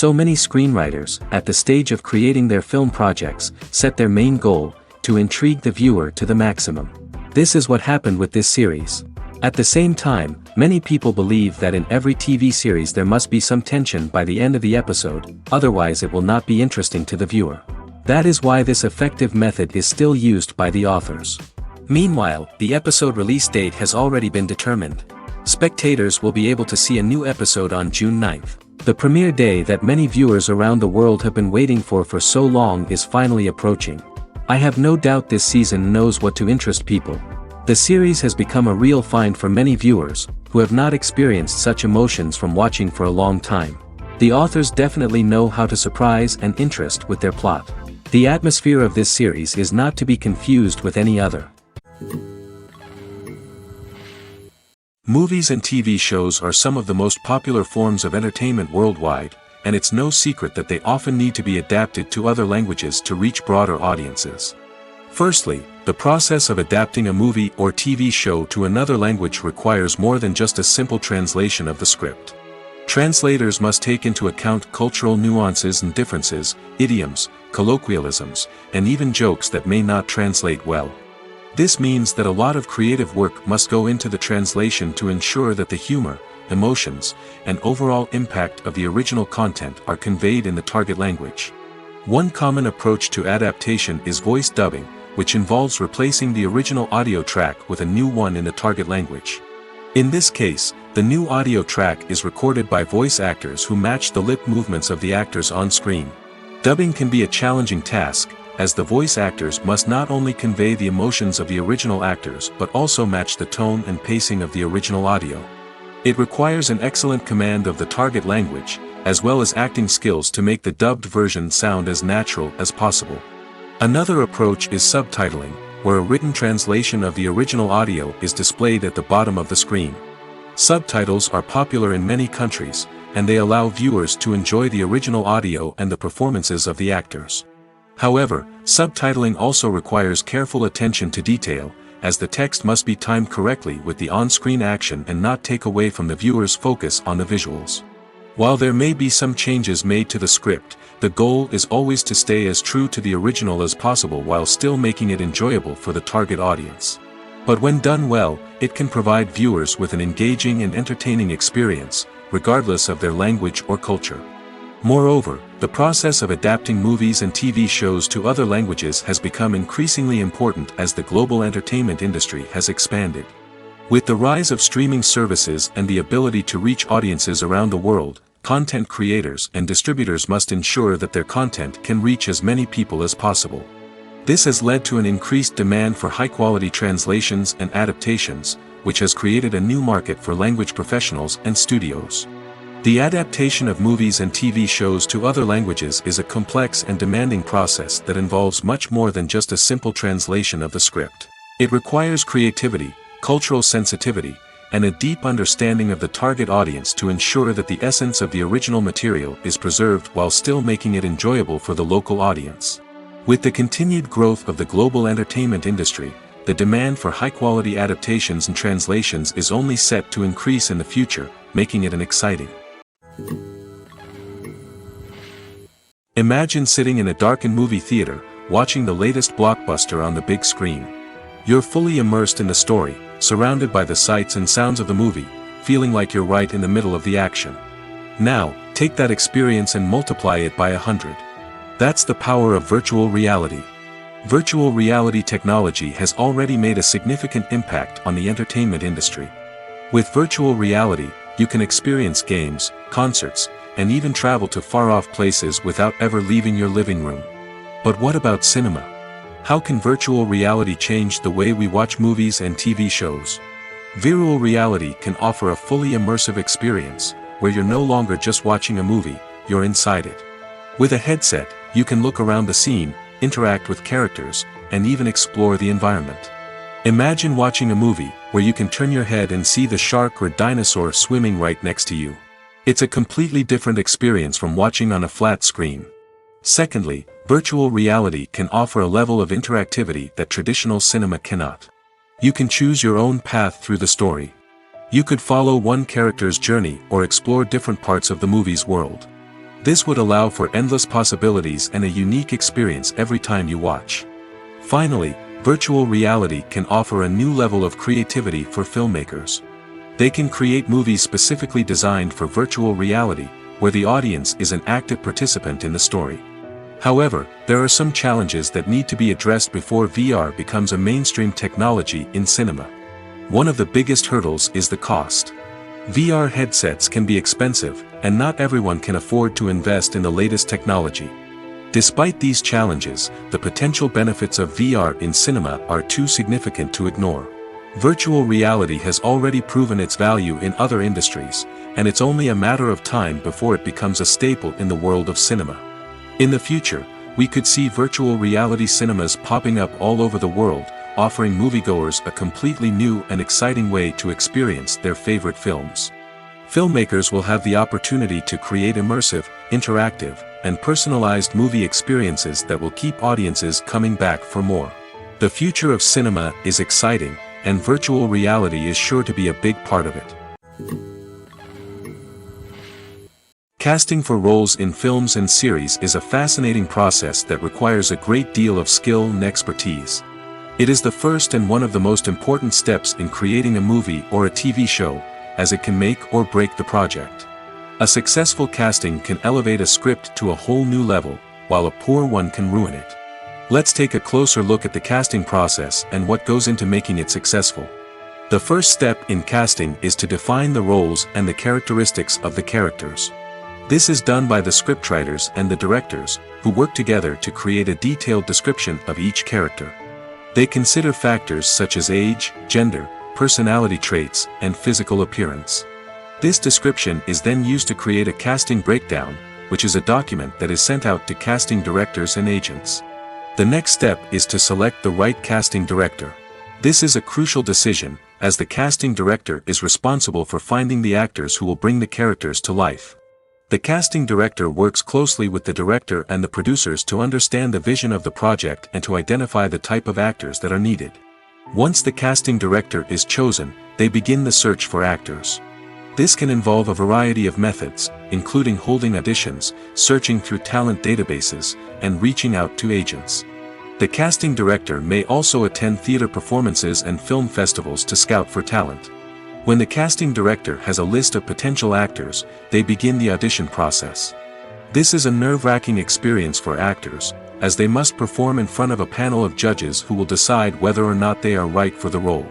So many screenwriters, at the stage of creating their film projects, set their main goal, to intrigue the viewer to the maximum. This is what happened with this series. At the same time, many people believe that in every TV series there must be some tension by the end of the episode, otherwise it will not be interesting to the viewer. That is why this effective method is still used by the authors. Meanwhile, the episode release date has already been determined. Spectators will be able to see a new episode on June 9th. The premiere day that many viewers around the world have been waiting for so long is finally approaching. I have no doubt this season knows what to interest people. The series has become a real find for many viewers, who have not experienced such emotions from watching for a long time. The authors definitely know how to surprise and interest with their plot. The atmosphere of this series is not to be confused with any other. Movies and TV shows are some of the most popular forms of entertainment worldwide, and it's no secret that they often need to be adapted to other languages to reach broader audiences. Firstly, the process of adapting a movie or TV show to another language requires more than just a simple translation of the script. Translators must take into account cultural nuances and differences, idioms, colloquialisms, and even jokes that may not translate well. This means that a lot of creative work must go into the translation to ensure that the humor, emotions, and overall impact of the original content are conveyed in the target language. One common approach to adaptation is voice dubbing, which involves replacing the original audio track with a new one in the target language. In this case, the new audio track is recorded by voice actors who match the lip movements of the actors on screen. Dubbing can be a challenging task, as the voice actors must not only convey the emotions of the original actors but also match the tone and pacing of the original audio. It requires an excellent command of the target language, as well as acting skills to make the dubbed version sound as natural as possible. Another approach is subtitling, where a written translation of the original audio is displayed at the bottom of the screen. Subtitles are popular in many countries, and they allow viewers to enjoy the original audio and the performances of the actors. However, subtitling also requires careful attention to detail, as the text must be timed correctly with the on-screen action and not take away from the viewer's focus on the visuals. While there may be some changes made to the script, the goal is always to stay as true to the original as possible while still making it enjoyable for the target audience. But when done well, it can provide viewers with an engaging and entertaining experience, regardless of their language or culture. Moreover, the process of adapting movies and TV shows to other languages has become increasingly important as the global entertainment industry has expanded. With the rise of streaming services and the ability to reach audiences around the world, content creators and distributors must ensure that their content can reach as many people as possible. This has led to an increased demand for high-quality translations and adaptations, which has created a new market for language professionals and studios. The adaptation of movies and TV shows to other languages is a complex and demanding process that involves much more than just a simple translation of the script. It requires creativity, cultural sensitivity, and a deep understanding of the target audience to ensure that the essence of the original material is preserved while still making it enjoyable for the local audience. With the continued growth of the global entertainment industry, the demand for high-quality adaptations and translations is only set to increase in the future, making it an exciting. Imagine sitting in a darkened movie theater, watching the latest blockbuster on the big screen. You're fully immersed in the story, surrounded by the sights and sounds of the movie, feeling like you're right in the middle of the action. Now, take that experience and multiply it by 100. That's the power of virtual reality. Virtual reality technology has already made a significant impact on the entertainment industry. With virtual reality, you can experience games, concerts, and even travel to far-off places without ever leaving your living room. But what about cinema? How can virtual reality change the way we watch movies and TV shows? Virtual reality can offer a fully immersive experience, where you're no longer just watching a movie, you're inside it. With a headset, you can look around the scene, interact with characters, and even explore the environment. Imagine watching a movie, where you can turn your head and see the shark or dinosaur swimming right next to you. It's a completely different experience from watching on a flat screen. Secondly, virtual reality can offer a level of interactivity that traditional cinema cannot. You can choose your own path through the story. You could follow one character's journey or explore different parts of the movie's world. This would allow for endless possibilities and a unique experience every time you watch. Finally, virtual reality can offer a new level of creativity for filmmakers. They can create movies specifically designed for virtual reality, where the audience is an active participant in the story. However, there are some challenges that need to be addressed before VR becomes a mainstream technology in cinema. One of the biggest hurdles is the cost. VR headsets can be expensive, and not everyone can afford to invest in the latest technology. Despite these challenges, the potential benefits of VR in cinema are too significant to ignore. Virtual reality has already proven its value in other industries, and it's only a matter of time before it becomes a staple in the world of cinema. In the future, we could see virtual reality cinemas popping up all over the world, offering moviegoers a completely new and exciting way to experience their favorite films. Filmmakers will have the opportunity to create immersive, interactive, and personalized movie experiences that will keep audiences coming back for more. The future of cinema is exciting, and virtual reality is sure to be a big part of it. Casting for roles in films and series is a fascinating process that requires a great deal of skill and expertise. It is the first and one of the most important steps in creating a movie or a TV show, as it can make or break the project. A successful casting can elevate a script to a whole new level, while a poor one can ruin it. Let's take a closer look at the casting process and what goes into making it successful. The first step in casting is to define the roles and the characteristics of the characters. This is done by the scriptwriters and the directors, who work together to create a detailed description of each character. They consider factors such as age, gender, personality traits, and physical appearance. This description is then used to create a casting breakdown, which is a document that is sent out to casting directors and agents. The next step is to select the right casting director. This is a crucial decision, as the casting director is responsible for finding the actors who will bring the characters to life. The casting director works closely with the director and the producers to understand the vision of the project and to identify the type of actors that are needed. Once the casting director is chosen, they begin the search for actors. This can involve a variety of methods, including holding auditions, searching through talent databases, and reaching out to agents. The casting director may also attend theater performances and film festivals to scout for talent. When the casting director has a list of potential actors, they begin the audition process. This is a nerve-wracking experience for actors, as they must perform in front of a panel of judges who will decide whether or not they are right for the role.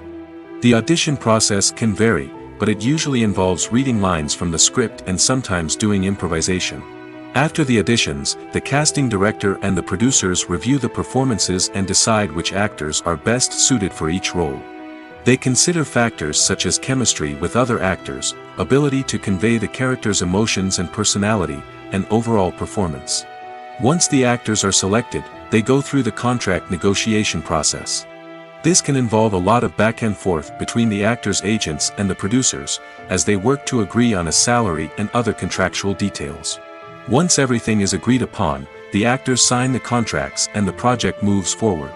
The audition process can vary, but it usually involves reading lines from the script and sometimes doing improvisation. After the auditions, the casting director and the producers review the performances and decide which actors are best suited for each role. They consider factors such as chemistry with other actors, ability to convey the character's emotions and personality, and overall performance. Once the actors are selected, they go through the contract negotiation process. This can involve a lot of back and forth between the actors' agents and the producers, as they work to agree on a salary and other contractual details. Once everything is agreed upon, the actors sign the contracts and the project moves forward.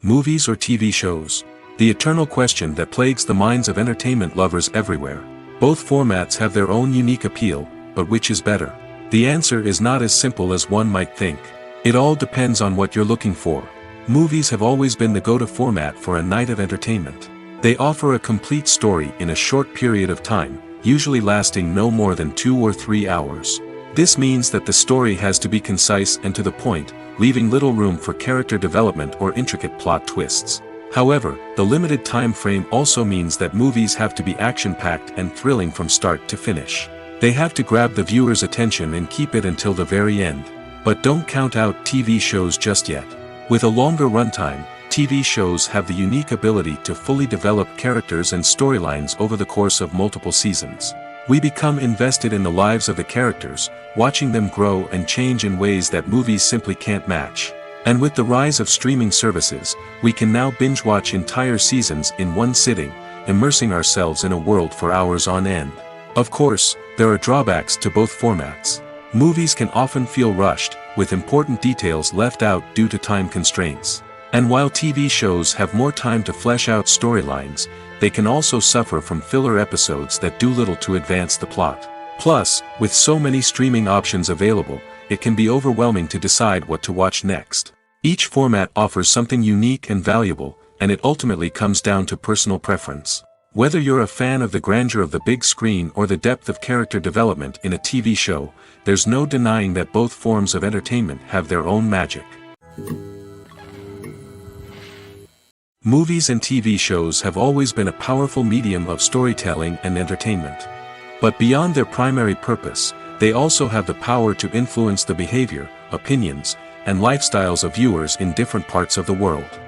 Movies or TV shows? The eternal question that plagues the minds of entertainment lovers everywhere. Both formats have their own unique appeal, but which is better? The answer is not as simple as one might think. It all depends on what you're looking for. Movies have always been the go-to format for a night of entertainment. They offer a complete story in a short period of time, usually lasting no more than 2 or 3 hours. This means that the story has to be concise and to the point, leaving little room for character development or intricate plot twists. However, the limited time frame also means that movies have to be action-packed and thrilling from start to finish. They have to grab the viewer's attention and keep it until the very end. But don't count out TV shows just yet. With a longer runtime, TV shows have the unique ability to fully develop characters and storylines over the course of multiple seasons. We become invested in the lives of the characters, watching them grow and change in ways that movies simply can't match. And with the rise of streaming services, we can now binge-watch entire seasons in one sitting, immersing ourselves in a world for hours on end. Of course, there are drawbacks to both formats. Movies can often feel rushed, with important details left out due to time constraints. And while TV shows have more time to flesh out storylines, they can also suffer from filler episodes that do little to advance the plot. Plus, with so many streaming options available, it can be overwhelming to decide what to watch next. Each format offers something unique and valuable, and it ultimately comes down to personal preference. Whether you're a fan of the grandeur of the big screen or the depth of character development in a TV show, there's no denying that both forms of entertainment have their own magic. Movies and TV shows have always been a powerful medium of storytelling and entertainment. But beyond their primary purpose, they also have the power to influence the behavior, opinions, and lifestyles of viewers in different parts of the world.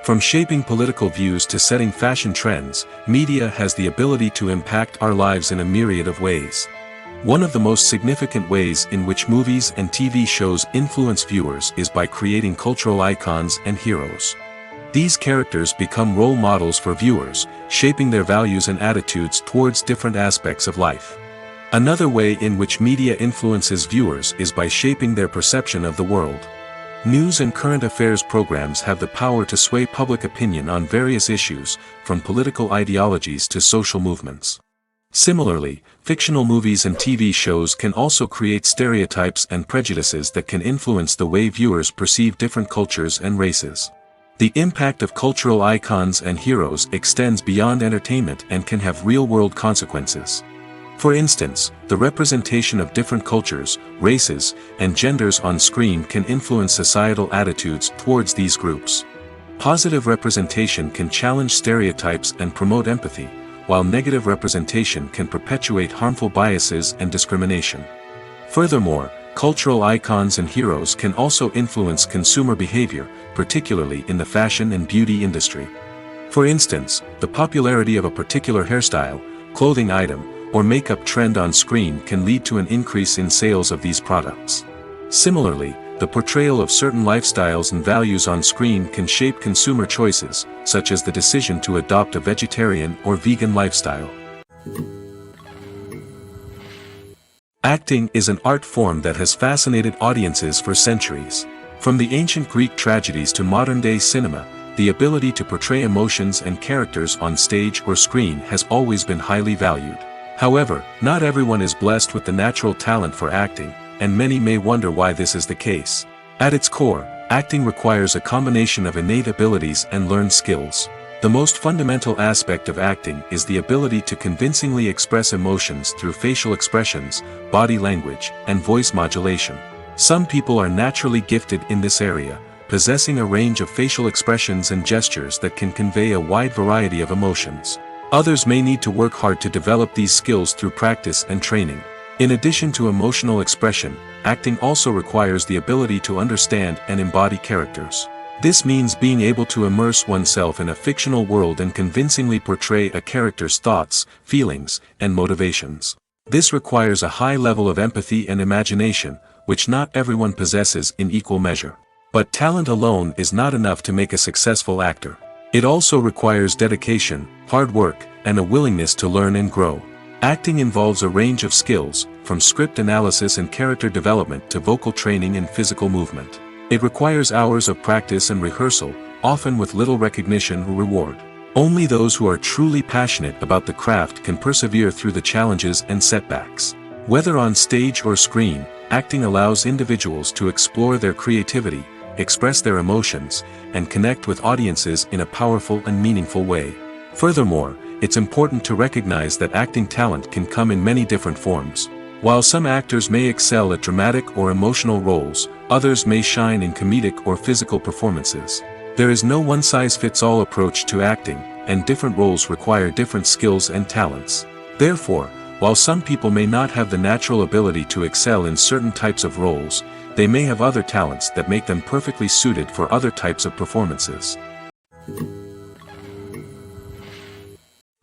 From shaping political views to setting fashion trends, media has the ability to impact our lives in a myriad of ways. One of the most significant ways in which movies and TV shows influence viewers is by creating cultural icons and heroes. These characters become role models for viewers, shaping their values and attitudes towards different aspects of life. Another way in which media influences viewers is by shaping their perception of the world. News and current affairs programs have the power to sway public opinion on various issues, from political ideologies to social movements. Similarly, fictional movies and TV shows can also create stereotypes and prejudices that can influence the way viewers perceive different cultures and races. The impact of cultural icons and heroes extends beyond entertainment and can have real-world consequences. For instance, the representation of different cultures, races, and genders on screen can influence societal attitudes towards these groups. Positive representation can challenge stereotypes and promote empathy, while negative representation can perpetuate harmful biases and discrimination. Furthermore, cultural icons and heroes can also influence consumer behavior, particularly in the fashion and beauty industry. For instance, the popularity of a particular hairstyle, clothing item, or makeup trend on screen can lead to an increase in sales of these products. Similarly, the portrayal of certain lifestyles and values on screen can shape consumer choices, such as the decision to adopt a vegetarian or vegan lifestyle. Acting is an art form that has fascinated audiences for centuries. From the ancient Greek tragedies to modern-day cinema, the ability to portray emotions and characters on stage or screen has always been highly valued. However, not everyone is blessed with the natural talent for acting, and many may wonder why this is the case. At its core, acting requires a combination of innate abilities and learned skills. The most fundamental aspect of acting is the ability to convincingly express emotions through facial expressions, body language, and voice modulation. Some people are naturally gifted in this area, possessing a range of facial expressions and gestures that can convey a wide variety of emotions. Others may need to work hard to develop these skills through practice and training. In addition to emotional expression, acting also requires the ability to understand and embody characters. This means being able to immerse oneself in a fictional world and convincingly portray a character's thoughts, feelings, and motivations. This requires a high level of empathy and imagination, which not everyone possesses in equal measure. But talent alone is not enough to make a successful actor. It also requires dedication, hard work, and a willingness to learn and grow. Acting involves a range of skills, from script analysis and character development to vocal training and physical movement. It requires hours of practice and rehearsal, often with little recognition or reward. Only those who are truly passionate about the craft can persevere through the challenges and setbacks. Whether on stage or screen, acting allows individuals to explore their creativity, express their emotions, and connect with audiences in a powerful and meaningful way. Furthermore, it's important to recognize that acting talent can come in many different forms. While some actors may excel at dramatic or emotional roles, others may shine in comedic or physical performances. There is no one-size-fits-all approach to acting, and different roles require different skills and talents. Therefore, while some people may not have the natural ability to excel in certain types of roles, they may have other talents that make them perfectly suited for other types of performances.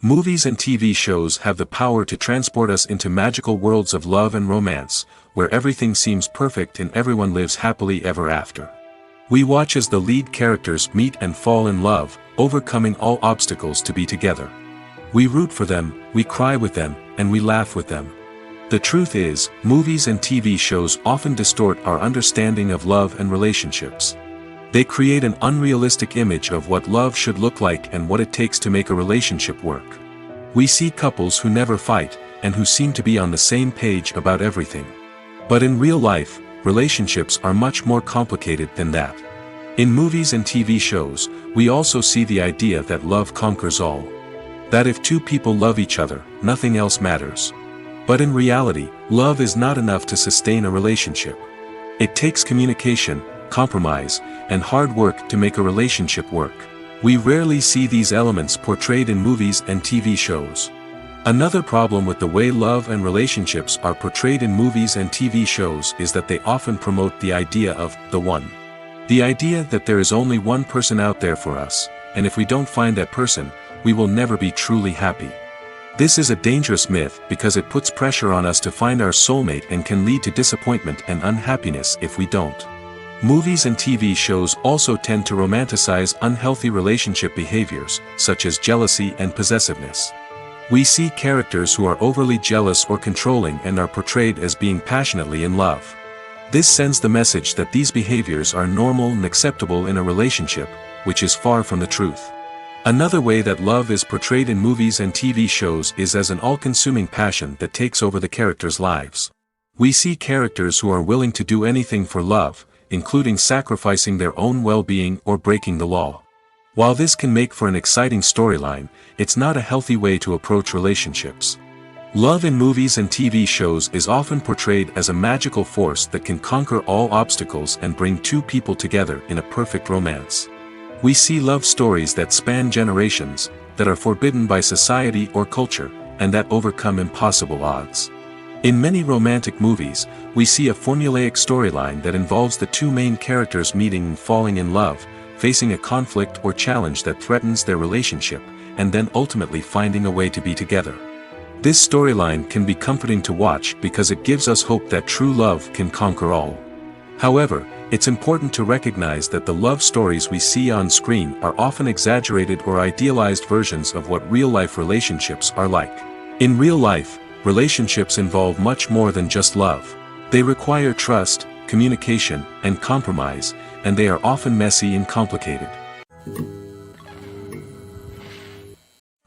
Movies and TV shows have the power to transport us into magical worlds of love and romance, where everything seems perfect and everyone lives happily ever after. We watch as the lead characters meet and fall in love, overcoming all obstacles to be together. We root for them, we cry with them, and we laugh with them. The truth is, movies and TV shows often distort our understanding of love and relationships. They create an unrealistic image of what love should look like and what it takes to make a relationship work. We see couples who never fight, and who seem to be on the same page about everything. But in real life, relationships are much more complicated than that. In movies and TV shows, we also see the idea that love conquers all. That if two people love each other, nothing else matters. But in reality, love is not enough to sustain a relationship. It takes communication, compromise, and hard work to make a relationship work. We rarely see these elements portrayed in movies and TV shows. Another problem with the way love and relationships are portrayed in movies and TV shows is that they often promote the idea of the one. The idea that there is only one person out there for us, and if we don't find that person, we will never be truly happy. This is a dangerous myth because it puts pressure on us to find our soulmate and can lead to disappointment and unhappiness if we don't. Movies and TV shows also tend to romanticize unhealthy relationship behaviors, such as jealousy and possessiveness. We see characters who are overly jealous or controlling and are portrayed as being passionately in love. This sends the message that these behaviors are normal and acceptable in a relationship, which is far from the truth. Another way that love is portrayed in movies and TV shows is as an all-consuming passion that takes over the characters' lives. We see characters who are willing to do anything for love, including sacrificing their own well-being or breaking the law. While this can make for an exciting storyline, it's not a healthy way to approach relationships. Love in movies and TV shows is often portrayed as a magical force that can conquer all obstacles and bring two people together in a perfect romance. We see love stories that span generations, that are forbidden by society or culture, and that overcome impossible odds. In many romantic movies, we see a formulaic storyline that involves the two main characters meeting and falling in love, facing a conflict or challenge that threatens their relationship, and then ultimately finding a way to be together. This storyline can be comforting to watch because it gives us hope that true love can conquer all. However, it's important to recognize that the love stories we see on screen are often exaggerated or idealized versions of what real-life relationships are like. In real life, relationships involve much more than just love. They require trust, communication, and compromise, and they are often messy and complicated.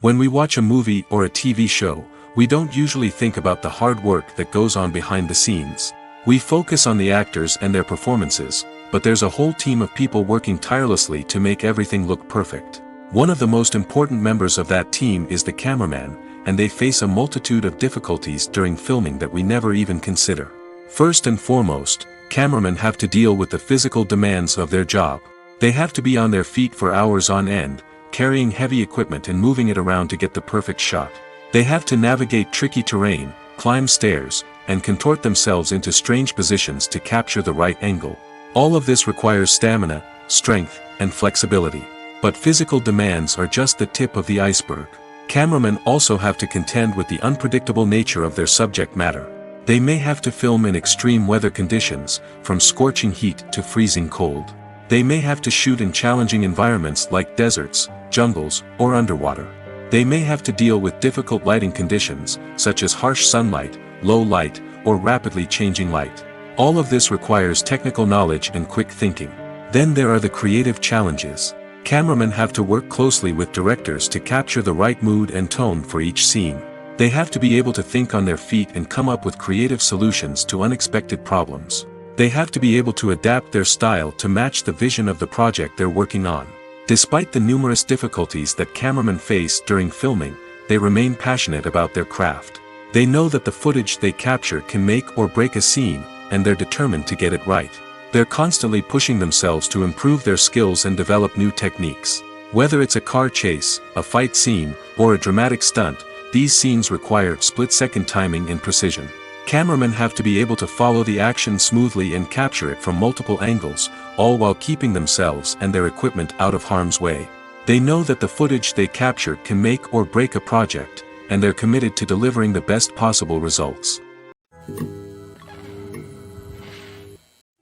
When we watch a movie or a TV show, we don't usually think about the hard work that goes on behind the scenes. We focus on the actors and their performances, but there's a whole team of people working tirelessly to make everything look perfect. One of the most important members of that team is the cameraman, and they face a multitude of difficulties during filming that we never even consider. First and foremost, cameramen have to deal with the physical demands of their job. They have to be on their feet for hours on end, carrying heavy equipment and moving it around to get the perfect shot. They have to navigate tricky terrain, climb stairs, and contort themselves into strange positions to capture the right angle. All of this requires stamina, strength, and flexibility. But physical demands are just the tip of the iceberg. Cameramen also have to contend with the unpredictable nature of their subject matter. They may have to film in extreme weather conditions, from scorching heat to freezing cold. They may have to shoot in challenging environments like deserts, jungles, or underwater. They may have to deal with difficult lighting conditions, such as harsh sunlight, low light, or rapidly changing light. All of this requires technical knowledge and quick thinking. Then there are the creative challenges. Cameramen have to work closely with directors to capture the right mood and tone for each scene. They have to be able to think on their feet and come up with creative solutions to unexpected problems. They have to be able to adapt their style to match the vision of the project they're working on. Despite the numerous difficulties that cameramen face during filming, they remain passionate about their craft. They know that the footage they capture can make or break a scene, and they're determined to get it right. They're constantly pushing themselves to improve their skills and develop new techniques. Whether it's a car chase, a fight scene, or a dramatic stunt, these scenes require split-second timing and precision. Cameramen have to be able to follow the action smoothly and capture it from multiple angles, all while keeping themselves and their equipment out of harm's way. They know that the footage they capture can make or break a project, and they're committed to delivering the best possible results.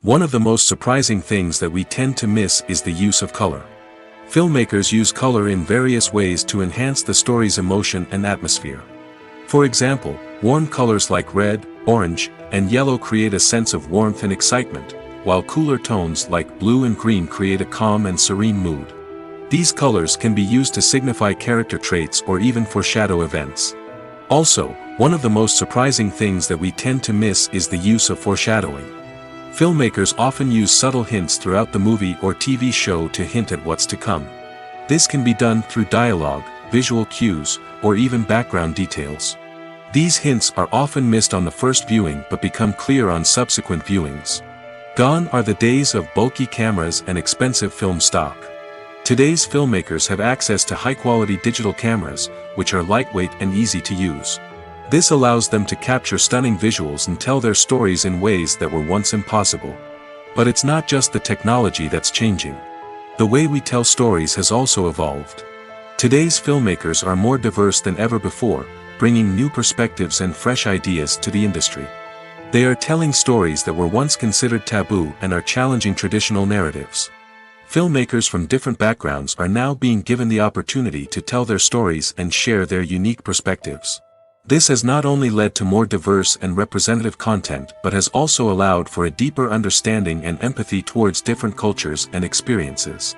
One of the most surprising things that we tend to miss is the use of color. Filmmakers use color in various ways to enhance the story's emotion and atmosphere. For example, warm colors like red, orange, and yellow create a sense of warmth and excitement, while cooler tones like blue and green create a calm and serene mood. These colors can be used to signify character traits or even foreshadow events. Also, one of the most surprising things that we tend to miss is the use of foreshadowing. Filmmakers often use subtle hints throughout the movie or TV show to hint at what's to come. This can be done through dialogue, visual cues, or even background details. These hints are often missed on the first viewing but become clear on subsequent viewings. Gone are the days of bulky cameras and expensive film stock. Today's filmmakers have access to high-quality digital cameras, which are lightweight and easy to use. This allows them to capture stunning visuals and tell their stories in ways that were once impossible. But it's not just the technology that's changing. The way we tell stories has also evolved. Today's filmmakers are more diverse than ever before, bringing new perspectives and fresh ideas to the industry. They are telling stories that were once considered taboo and are challenging traditional narratives. Filmmakers from different backgrounds are now being given the opportunity to tell their stories and share their unique perspectives. This has not only led to more diverse and representative content but has also allowed for a deeper understanding and empathy towards different cultures and experiences.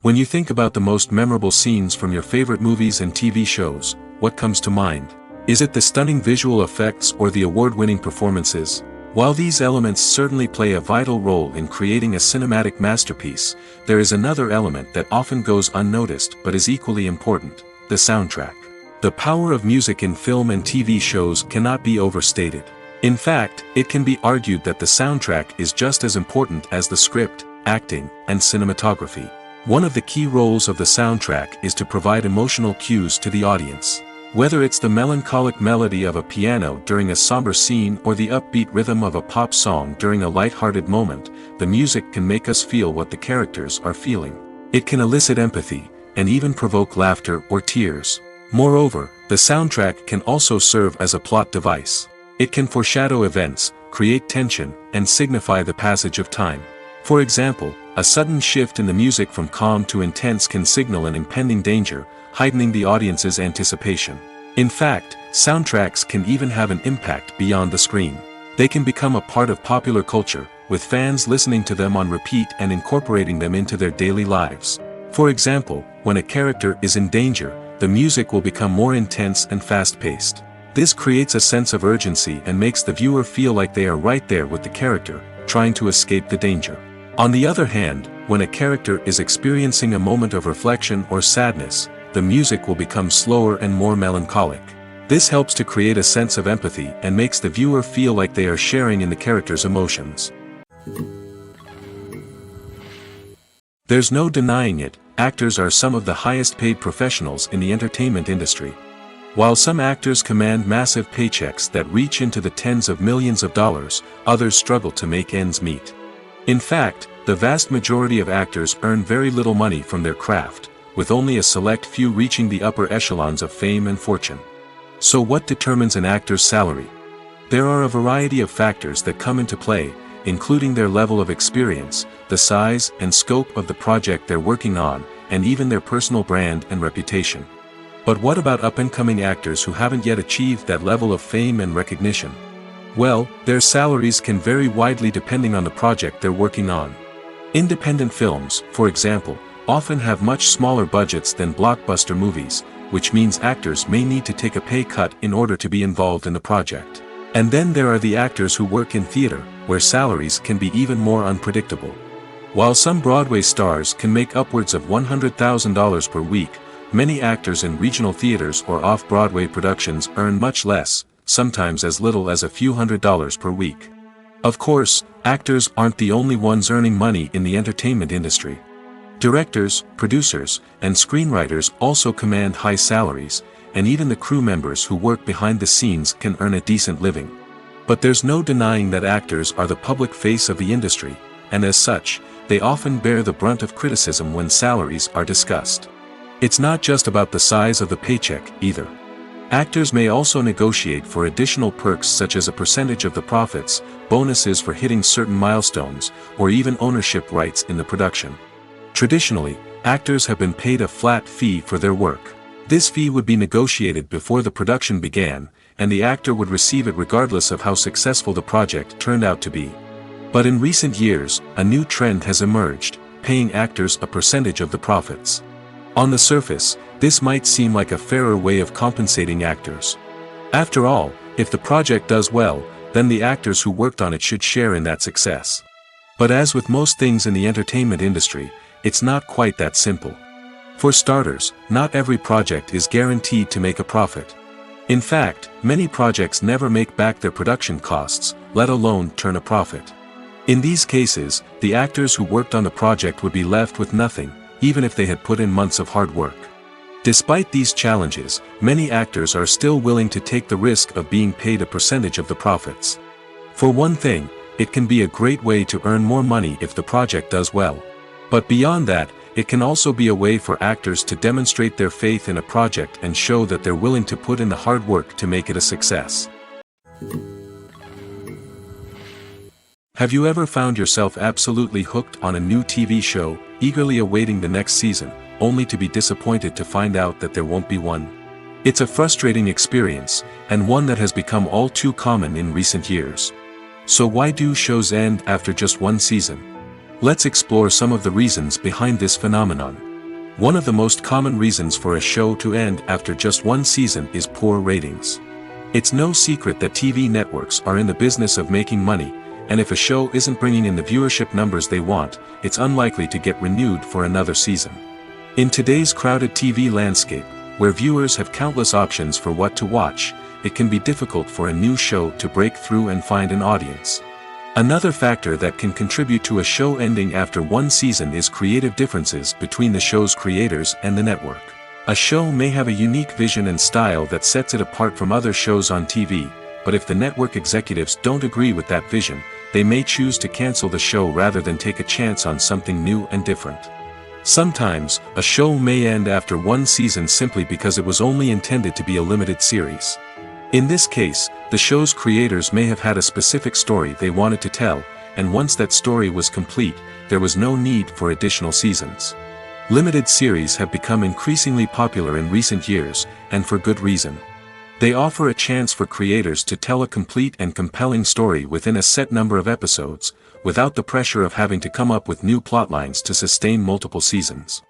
When you think about the most memorable scenes from your favorite movies and TV shows, what comes to mind? Is it the stunning visual effects or the award-winning performances? While these elements certainly play a vital role in creating a cinematic masterpiece, there is another element that often goes unnoticed but is equally important: the soundtrack. The power of music in film and TV shows cannot be overstated. In fact, it can be argued that the soundtrack is just as important as the script, acting, and cinematography. One of the key roles of the soundtrack is to provide emotional cues to the audience. Whether it's the melancholic melody of a piano during a somber scene or the upbeat rhythm of a pop song during a light-hearted moment, the music can make us feel what the characters are feeling. It can elicit empathy, and even provoke laughter or tears. Moreover, the soundtrack can also serve as a plot device. It can foreshadow events, create tension, and signify the passage of time. For example, a sudden shift in the music from calm to intense can signal an impending danger, heightening the audience's anticipation. In fact, soundtracks can even have an impact beyond the screen. They can become a part of popular culture, with fans listening to them on repeat and incorporating them into their daily lives. For example, when a character is in danger, the music will become more intense and fast-paced. This creates a sense of urgency and makes the viewer feel like they are right there with the character, trying to escape the danger. On the other hand, when a character is experiencing a moment of reflection or sadness, the music will become slower and more melancholic. This helps to create a sense of empathy and makes the viewer feel like they are sharing in the character's emotions. There's no denying it, actors are some of the highest paid professionals in the entertainment industry. While some actors command massive paychecks that reach into the tens of millions of dollars, others struggle to make ends meet. In fact, the vast majority of actors earn very little money from their craft, with only a select few reaching the upper echelons of fame and fortune. So what determines an actor's salary? There are a variety of factors that come into play, including their level of experience, the size and scope of the project they're working on, and even their personal brand and reputation. But what about up-and-coming actors who haven't yet achieved that level of fame and recognition? Well, their salaries can vary widely depending on the project they're working on. Independent films, for example, often have much smaller budgets than blockbuster movies, which means actors may need to take a pay cut in order to be involved in the project. And then there are the actors who work in theater, where salaries can be even more unpredictable. While some Broadway stars can make upwards of $100,000 per week, many actors in regional theaters or off-Broadway productions earn much less, sometimes as little as a few $100s per week. Of course, actors aren't the only ones earning money in the entertainment industry. Directors, producers, and screenwriters also command high salaries, and even the crew members who work behind the scenes can earn a decent living. But there's no denying that actors are the public face of the industry, and as such, they often bear the brunt of criticism when salaries are discussed. It's not just about the size of the paycheck, either. Actors may also negotiate for additional perks such as a percentage of the profits, bonuses for hitting certain milestones, or even ownership rights in the production. Traditionally, actors have been paid a flat fee for their work. This fee would be negotiated before the production began, and the actor would receive it regardless of how successful the project turned out to be. But in recent years, a new trend has emerged, paying actors a percentage of the profits. On the surface, this might seem like a fairer way of compensating actors. After all, if the project does well, then the actors who worked on it should share in that success. But as with most things in the entertainment industry, it's not quite that simple. For starters, not every project is guaranteed to make a profit. In fact, many projects never make back their production costs, let alone turn a profit. In these cases, the actors who worked on the project would be left with nothing, even if they had put in months of hard work. Despite these challenges, many actors are still willing to take the risk of being paid a percentage of the profits. For one thing, it can be a great way to earn more money if the project does well. But beyond that, it can also be a way for actors to demonstrate their faith in a project and show that they're willing to put in the hard work to make it a success. Have you ever found yourself absolutely hooked on a new TV show, eagerly awaiting the next season, only to be disappointed to find out that there won't be one? It's a frustrating experience, and one that has become all too common in recent years. So why do shows end after just one season? Let's explore some of the reasons behind this phenomenon. One of the most common reasons for a show to end after just one season is poor ratings. It's no secret that TV networks are in the business of making money, and if a show isn't bringing in the viewership numbers they want, it's unlikely to get renewed for another season. In today's crowded TV landscape, where viewers have countless options for what to watch, it can be difficult for a new show to break through and find an audience. Another factor that can contribute to a show ending after one season is creative differences between the show's creators and the network. A show may have a unique vision and style that sets it apart from other shows on TV, but if the network executives don't agree with that vision, they may choose to cancel the show rather than take a chance on something new and different. Sometimes, a show may end after one season simply because it was only intended to be a limited series. In this case, the show's creators may have had a specific story they wanted to tell, and once that story was complete, there was no need for additional seasons. Limited series have become increasingly popular in recent years, and for good reason. They offer a chance for creators to tell a complete and compelling story within a set number of episodes, without the pressure of having to come up with new plotlines to sustain multiple seasons.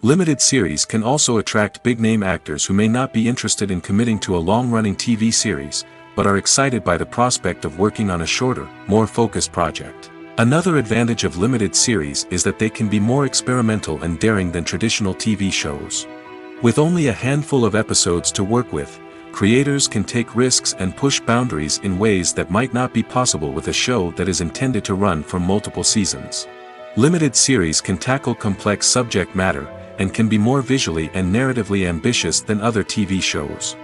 Limited series can also attract big-name actors who may not be interested in committing to a long-running TV series, but are excited by the prospect of working on a shorter, more focused project. Another advantage of limited series is that they can be more experimental and daring than traditional TV shows. With only a handful of episodes to work with, creators can take risks and push boundaries in ways that might not be possible with a show that is intended to run for multiple seasons. Limited series can tackle complex subject matter, and can be more visually and narratively ambitious than other TV shows.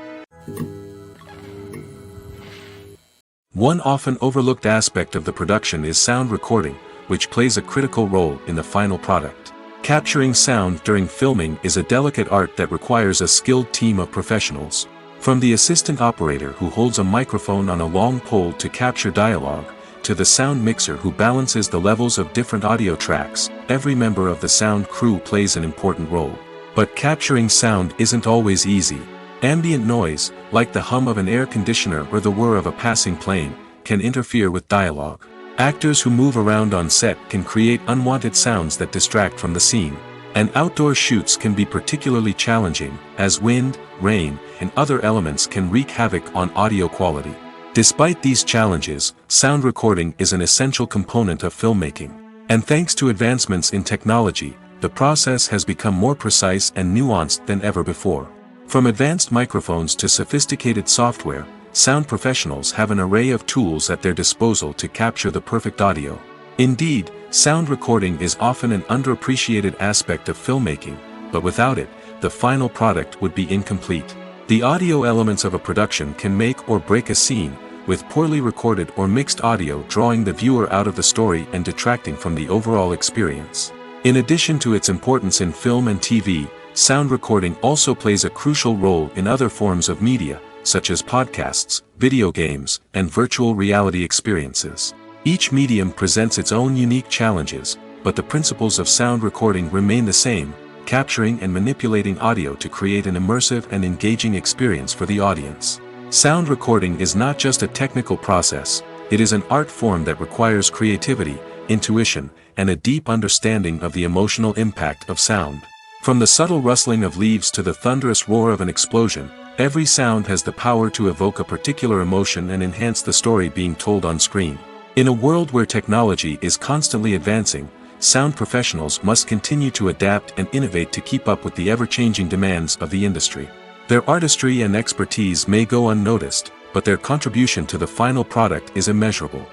One often overlooked aspect of the production is sound recording, which plays a critical role in the final product. Capturing sound during filming is a delicate art that requires a skilled team of professionals. From the assistant operator who holds a microphone on a long pole to capture dialogue, to the sound mixer who balances the levels of different audio tracks, every member of the sound crew plays an important role. But capturing sound isn't always easy. Ambient noise, like the hum of an air conditioner or the whir of a passing plane, can interfere with dialogue. Actors who move around on set can create unwanted sounds that distract from the scene. And outdoor shoots can be particularly challenging, as wind, rain, and other elements can wreak havoc on audio quality. Despite these challenges, sound recording is an essential component of filmmaking. And thanks to advancements in technology, the process has become more precise and nuanced than ever before. From advanced microphones to sophisticated software, sound professionals have an array of tools at their disposal to capture the perfect audio. Indeed, sound recording is often an underappreciated aspect of filmmaking, but without it, the final product would be incomplete. The audio elements of a production can make or break a scene, with poorly recorded or mixed audio drawing the viewer out of the story and detracting from the overall experience. In addition to its importance in film and TV, sound recording also plays a crucial role in other forms of media, such as podcasts, video games, and virtual reality experiences. Each medium presents its own unique challenges, but the principles of sound recording remain the same: capturing and manipulating audio to create an immersive and engaging experience for the audience. Sound recording is not just a technical process, it is an art form that requires creativity, intuition, and a deep understanding of the emotional impact of sound. From the subtle rustling of leaves to the thunderous roar of an explosion, every sound has the power to evoke a particular emotion and enhance the story being told on screen. In a world where technology is constantly advancing, sound professionals must continue to adapt and innovate to keep up with the ever-changing demands of the industry. Their artistry and expertise may go unnoticed, but their contribution to the final product is immeasurable.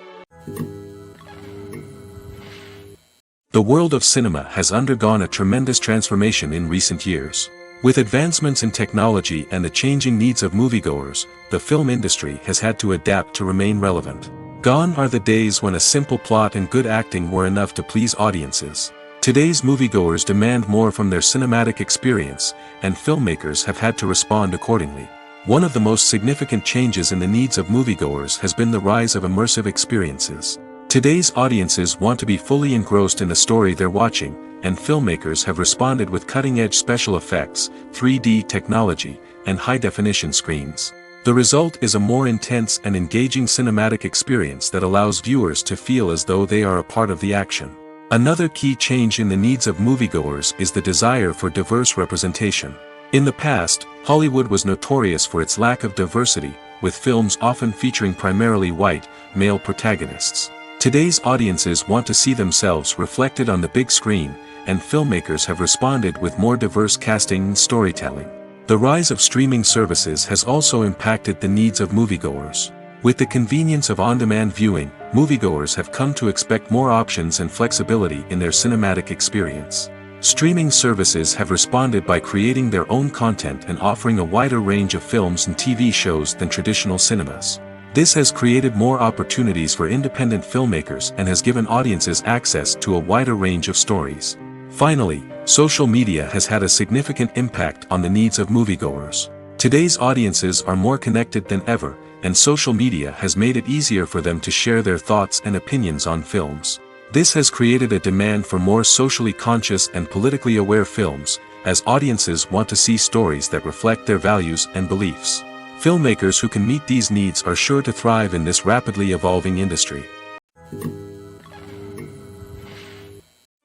The world of cinema has undergone a tremendous transformation in recent years. With advancements in technology and the changing needs of moviegoers, the film industry has had to adapt to remain relevant. Gone are the days when a simple plot and good acting were enough to please audiences. Today's moviegoers demand more from their cinematic experience, and filmmakers have had to respond accordingly. One of the most significant changes in the needs of moviegoers has been the rise of immersive experiences. Today's audiences want to be fully engrossed in the story they're watching, and filmmakers have responded with cutting-edge special effects, 3D technology, and high-definition screens. The result is a more intense and engaging cinematic experience that allows viewers to feel as though they are a part of the action. Another key change in the needs of moviegoers is the desire for diverse representation. In the past, Hollywood was notorious for its lack of diversity, with films often featuring primarily white, male protagonists. Today's audiences want to see themselves reflected on the big screen, and filmmakers have responded with more diverse casting and storytelling. The rise of streaming services has also impacted the needs of moviegoers. With the convenience of on-demand viewing, moviegoers have come to expect more options and flexibility in their cinematic experience. Streaming services have responded by creating their own content and offering a wider range of films and TV shows than traditional cinemas. This has created more opportunities for independent filmmakers and has given audiences access to a wider range of stories. Finally, social media has had a significant impact on the needs of moviegoers. Today's audiences are more connected than ever, and social media has made it easier for them to share their thoughts and opinions on films. This has created a demand for more socially conscious and politically aware films, as audiences want to see stories that reflect their values and beliefs. Filmmakers who can meet these needs are sure to thrive in this rapidly evolving industry.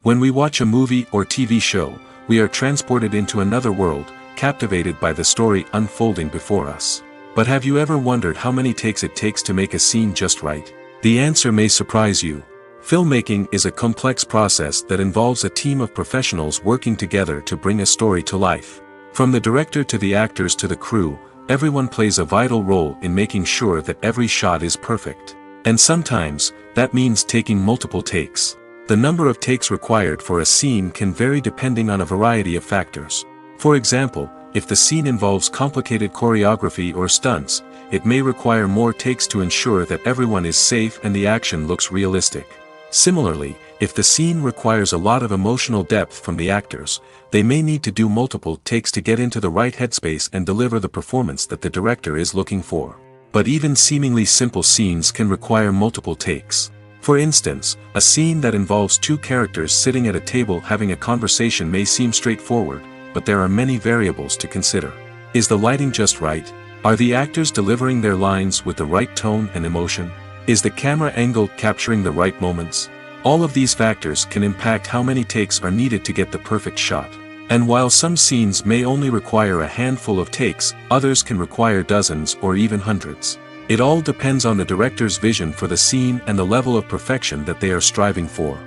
When we watch a movie or TV show, we are transported into another world, captivated by the story unfolding before us. But have you ever wondered how many takes it takes to make a scene just right? The answer may surprise you. Filmmaking is a complex process that involves a team of professionals working together to bring a story to life. From the director to the actors to the crew, everyone plays a vital role in making sure that every shot is perfect. And sometimes, that means taking multiple takes. The number of takes required for a scene can vary depending on a variety of factors. For example, if the scene involves complicated choreography or stunts, it may require more takes to ensure that everyone is safe and the action looks realistic. Similarly, if the scene requires a lot of emotional depth from the actors, they may need to do multiple takes to get into the right headspace and deliver the performance that the director is looking for. But even seemingly simple scenes can require multiple takes. For instance, a scene that involves two characters sitting at a table having a conversation may seem straightforward, but there are many variables to consider. Is the lighting just right? Are the actors delivering their lines with the right tone and emotion? Is the camera angle capturing the right moments? All of these factors can impact how many takes are needed to get the perfect shot. And while some scenes may only require a handful of takes, others can require dozens or even hundreds. It all depends on the director's vision for the scene and the level of perfection that they are striving for.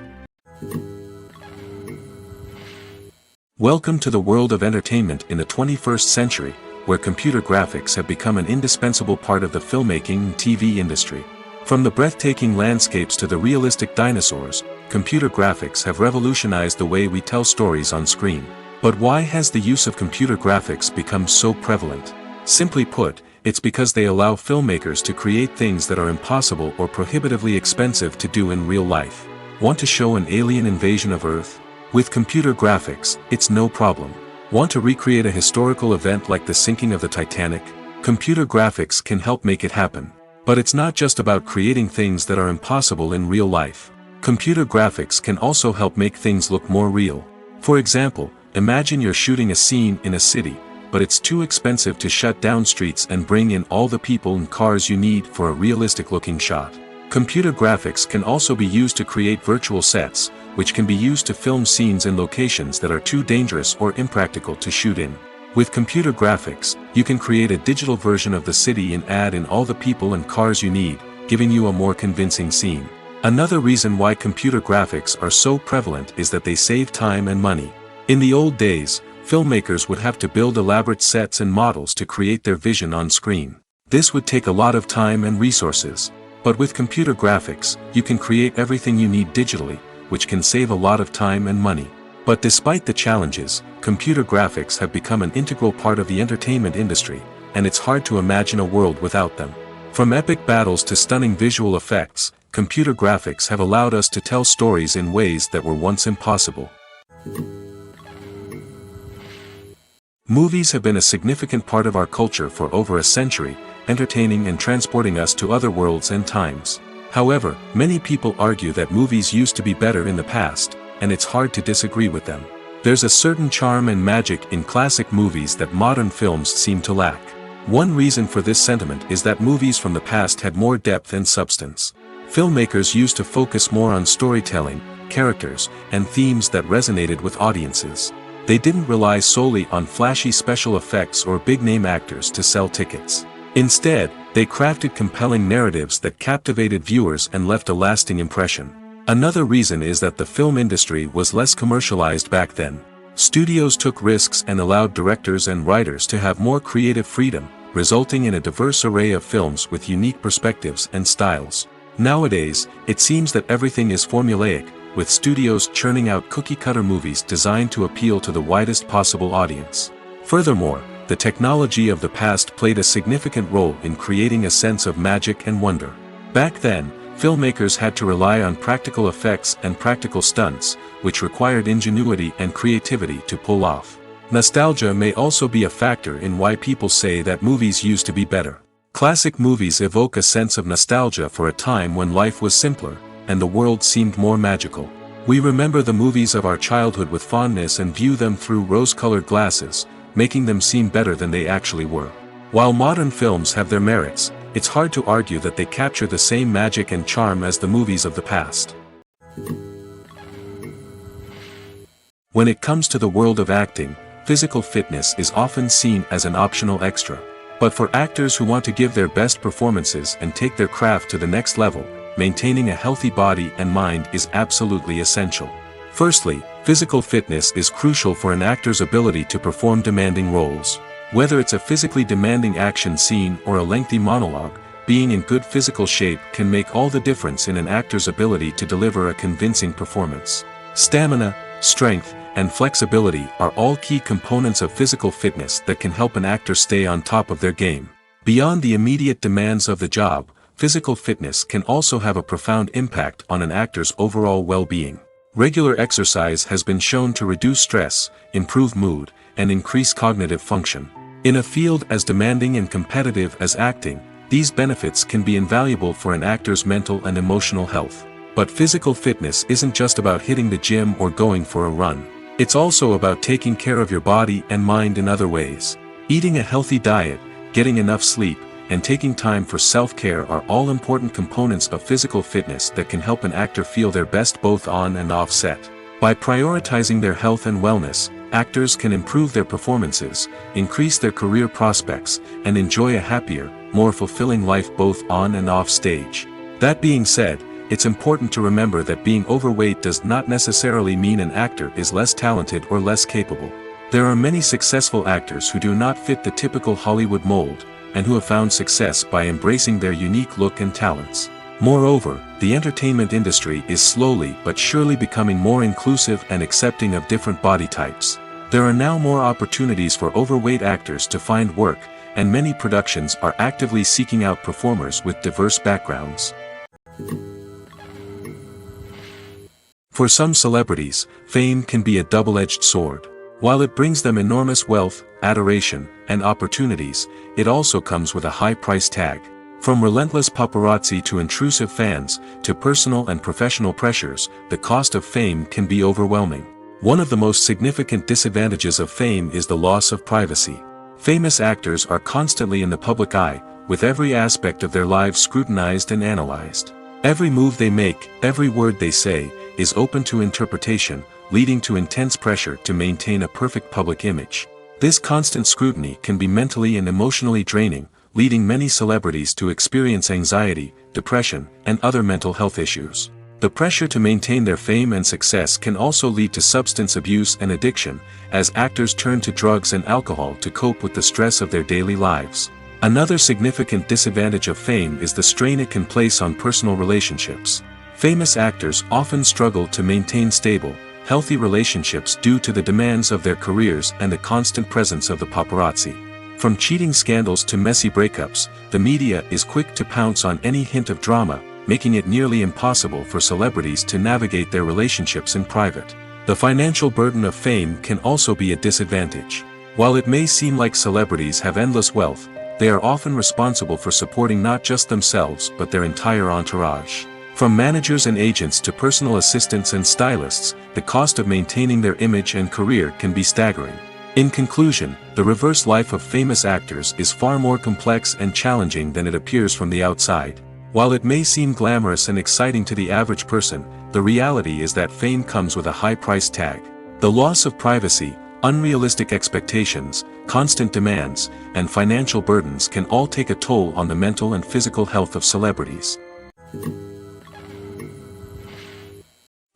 Welcome to the world of entertainment in the 21st century, where computer graphics have become an indispensable part of the filmmaking and TV industry. From the breathtaking landscapes to the realistic dinosaurs, computer graphics have revolutionized the way we tell stories on screen. But why has the use of computer graphics become so prevalent? Simply put, it's because they allow filmmakers to create things that are impossible or prohibitively expensive to do in real life. Want to show an alien invasion of Earth? With computer graphics, it's no problem. Want to recreate a historical event like the sinking of the Titanic? Computer graphics can help make it happen. But it's not just about creating things that are impossible in real life. Computer graphics can also help make things look more real. For example, Imagine you're shooting a scene in a city, but it's too expensive to shut down streets and bring in all the people and cars you need for a realistic-looking shot. Computer graphics can also be used to create virtual sets, which can be used to film scenes in locations that are too dangerous or impractical to shoot in. With computer graphics, you can create a digital version of the city and add in all the people and cars you need, giving you a more convincing scene. Another reason why computer graphics are so prevalent is that they save time and money. In the old days, filmmakers would have to build elaborate sets and models to create their vision on screen. This would take a lot of time and resources. But with computer graphics, you can create everything you need digitally, which can save a lot of time and money. But despite the challenges, computer graphics have become an integral part of the entertainment industry, and it's hard to imagine a world without them. From epic battles to stunning visual effects, computer graphics have allowed us to tell stories in ways that were once impossible. Movies have been a significant part of our culture for over a century, entertaining and transporting us to other worlds and times. However, many people argue that movies used to be better in the past, and it's hard to disagree with them. There's a certain charm and magic in classic movies that modern films seem to lack. One reason for this sentiment is that movies from the past had more depth and substance. Filmmakers used to focus more on storytelling, characters, and themes that resonated with audiences. They didn't rely solely on flashy special effects or big-name actors to sell tickets. Instead, they crafted compelling narratives that captivated viewers and left a lasting impression. Another reason is that the film industry was less commercialized back then. Studios took risks and allowed directors and writers to have more creative freedom, resulting in a diverse array of films with unique perspectives and styles. Nowadays, it seems that everything is formulaic, with studios churning out cookie-cutter movies designed to appeal to the widest possible audience. Furthermore, the technology of the past played a significant role in creating a sense of magic and wonder. Back then, filmmakers had to rely on practical effects and practical stunts, which required ingenuity and creativity to pull off. Nostalgia may also be a factor in why people say that movies used to be better. Classic movies evoke a sense of nostalgia for a time when life was simpler, and the world seemed more magical. We remember the movies of our childhood with fondness and view them through rose-colored glasses, making them seem better than they actually were. While modern films have their merits, it's hard to argue that they capture the same magic and charm as the movies of the past. When it comes to the world of acting, physical fitness is often seen as an optional extra. But for actors who want to give their best performances and take their craft to the next level, maintaining a healthy body and mind is absolutely essential. Firstly, physical fitness is crucial for an actor's ability to perform demanding roles. Whether it's a physically demanding action scene or a lengthy monologue, being in good physical shape can make all the difference in an actor's ability to deliver a convincing performance. Stamina, strength, and flexibility are all key components of physical fitness that can help an actor stay on top of their game. Beyond the immediate demands of the job, physical fitness can also have a profound impact on an actor's overall well-being. Regular exercise has been shown to reduce stress, improve mood, and increase cognitive function. In a field as demanding and competitive as acting, these benefits can be invaluable for an actor's mental and emotional health. But physical fitness isn't just about hitting the gym or going for a run. It's also about taking care of your body and mind in other ways. Eating a healthy diet, getting enough sleep, and taking time for self-care are all important components of physical fitness that can help an actor feel their best both on and off set. By prioritizing their health and wellness, actors can improve their performances, increase their career prospects, and enjoy a happier, more fulfilling life both on and off stage. That being said, it's important to remember that being overweight does not necessarily mean an actor is less talented or less capable. There are many successful actors who do not fit the typical Hollywood mold, and who have found success by embracing their unique look and talents. Moreover, the entertainment industry is slowly but surely becoming more inclusive and accepting of different body types. There are now more opportunities for overweight actors to find work, and many productions are actively seeking out performers with diverse backgrounds. For some celebrities, fame can be a double-edged sword. While it brings them enormous wealth, adoration, and opportunities, it also comes with a high price tag. From relentless paparazzi to intrusive fans, to personal and professional pressures, the cost of fame can be overwhelming. One of the most significant disadvantages of fame is the loss of privacy. Famous actors are constantly in the public eye, with every aspect of their lives scrutinized and analyzed. Every move they make, every word they say, is open to interpretation, leading to intense pressure to maintain a perfect public image. This constant scrutiny can be mentally and emotionally draining, leading many celebrities to experience anxiety, depression, and other mental health issues. The pressure to maintain their fame and success can also lead to substance abuse and addiction, as actors turn to drugs and alcohol to cope with the stress of their daily lives. Another significant disadvantage of fame is the strain it can place on personal relationships. Famous actors often struggle to maintain stable, healthy relationships due to the demands of their careers and the constant presence of the paparazzi. From cheating scandals to messy breakups, the media is quick to pounce on any hint of drama, making it nearly impossible for celebrities to navigate their relationships in private. The financial burden of fame can also be a disadvantage. While it may seem like celebrities have endless wealth, they are often responsible for supporting not just themselves but their entire entourage. From managers and agents to personal assistants and stylists, the cost of maintaining their image and career can be staggering. In conclusion, the reverse life of famous actors is far more complex and challenging than it appears from the outside. While it may seem glamorous and exciting to the average person, the reality is that fame comes with a high price tag. The loss of privacy, unrealistic expectations, constant demands, and financial burdens can all take a toll on the mental and physical health of celebrities.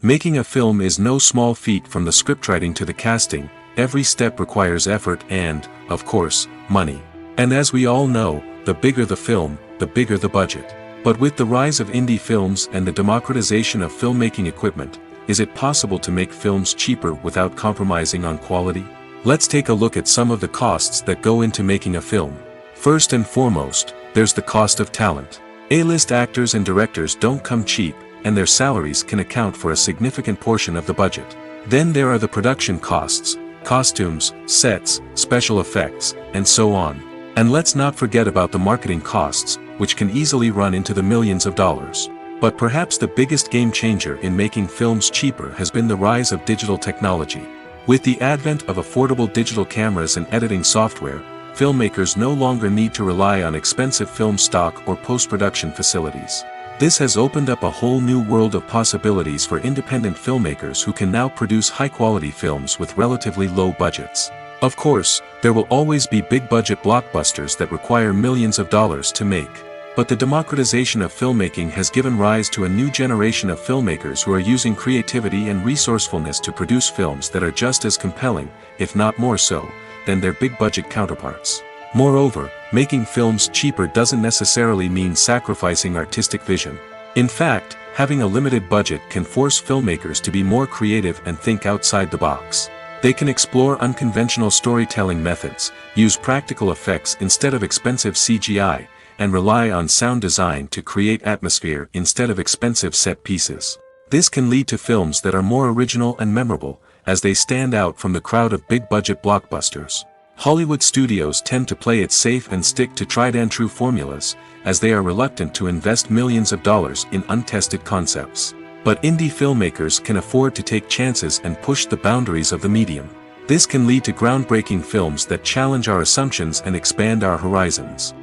Making a film is no small feat. From the scriptwriting to the casting, every step requires effort and, of course, money. And as we all know, the bigger the film, the bigger the budget. But with the rise of indie films and the democratization of filmmaking equipment, is it possible to make films cheaper without compromising on quality? Let's take a look at some of the costs that go into making a film. First and foremost, there's the cost of talent. A-list actors and directors don't come cheap, and their salaries can account for a significant portion of the budget. Then there are the production costs, costumes, sets, special effects, and so on. And let's not forget about the marketing costs, which can easily run into the millions of dollars. But perhaps the biggest game changer in making films cheaper has been the rise of digital technology. With the advent of affordable digital cameras and editing software, filmmakers no longer need to rely on expensive film stock or post-production facilities. This has opened up a whole new world of possibilities for independent filmmakers who can now produce high-quality films with relatively low budgets. Of course, there will always be big-budget blockbusters that require millions of dollars to make. But the democratization of filmmaking has given rise to a new generation of filmmakers who are using creativity and resourcefulness to produce films that are just as compelling, if not more so, than their big-budget counterparts. Moreover, making films cheaper doesn't necessarily mean sacrificing artistic vision. In fact, having a limited budget can force filmmakers to be more creative and think outside the box. They can explore unconventional storytelling methods, use practical effects instead of expensive CGI, and rely on sound design to create atmosphere instead of expensive set pieces. This can lead to films that are more original and memorable, as they stand out from the crowd of big-budget blockbusters. Hollywood studios tend to play it safe and stick to tried-and-true formulas, as they are reluctant to invest millions of dollars in untested concepts. But indie filmmakers can afford to take chances and push the boundaries of the medium. This can lead to groundbreaking films that challenge our assumptions and expand our horizons.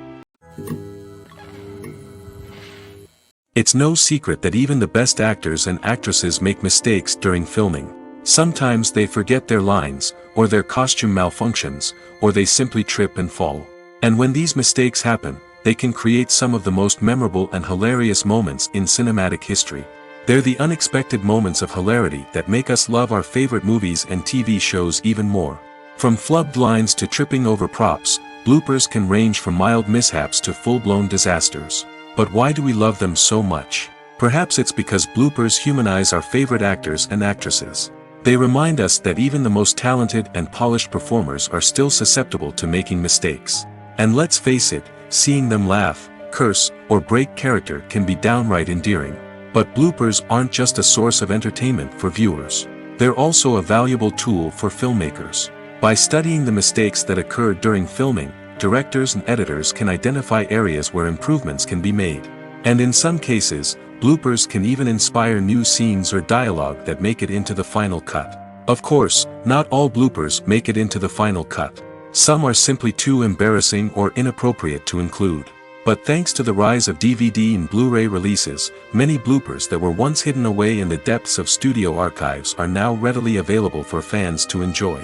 It's no secret that even the best actors and actresses make mistakes during filming. Sometimes they forget their lines, or their costume malfunctions, or they simply trip and fall. And when these mistakes happen, they can create some of the most memorable and hilarious moments in cinematic history. They're the unexpected moments of hilarity that make us love our favorite movies and TV shows even more. From flubbed lines to tripping over props, bloopers can range from mild mishaps to full-blown disasters. But why do we love them so much? Perhaps it's because bloopers humanize our favorite actors and actresses. They remind us that even the most talented and polished performers are still susceptible to making mistakes. And let's face it, seeing them laugh, curse, or break character can be downright endearing. But bloopers aren't just a source of entertainment for viewers. They're also a valuable tool for filmmakers. By studying the mistakes that occurred during filming, directors and editors can identify areas where improvements can be made. And in some cases, bloopers can even inspire new scenes or dialogue that make it into the final cut. Of course, not all bloopers make it into the final cut. Some are simply too embarrassing or inappropriate to include. But thanks to the rise of DVD and Blu-ray releases, many bloopers that were once hidden away in the depths of studio archives are now readily available for fans to enjoy.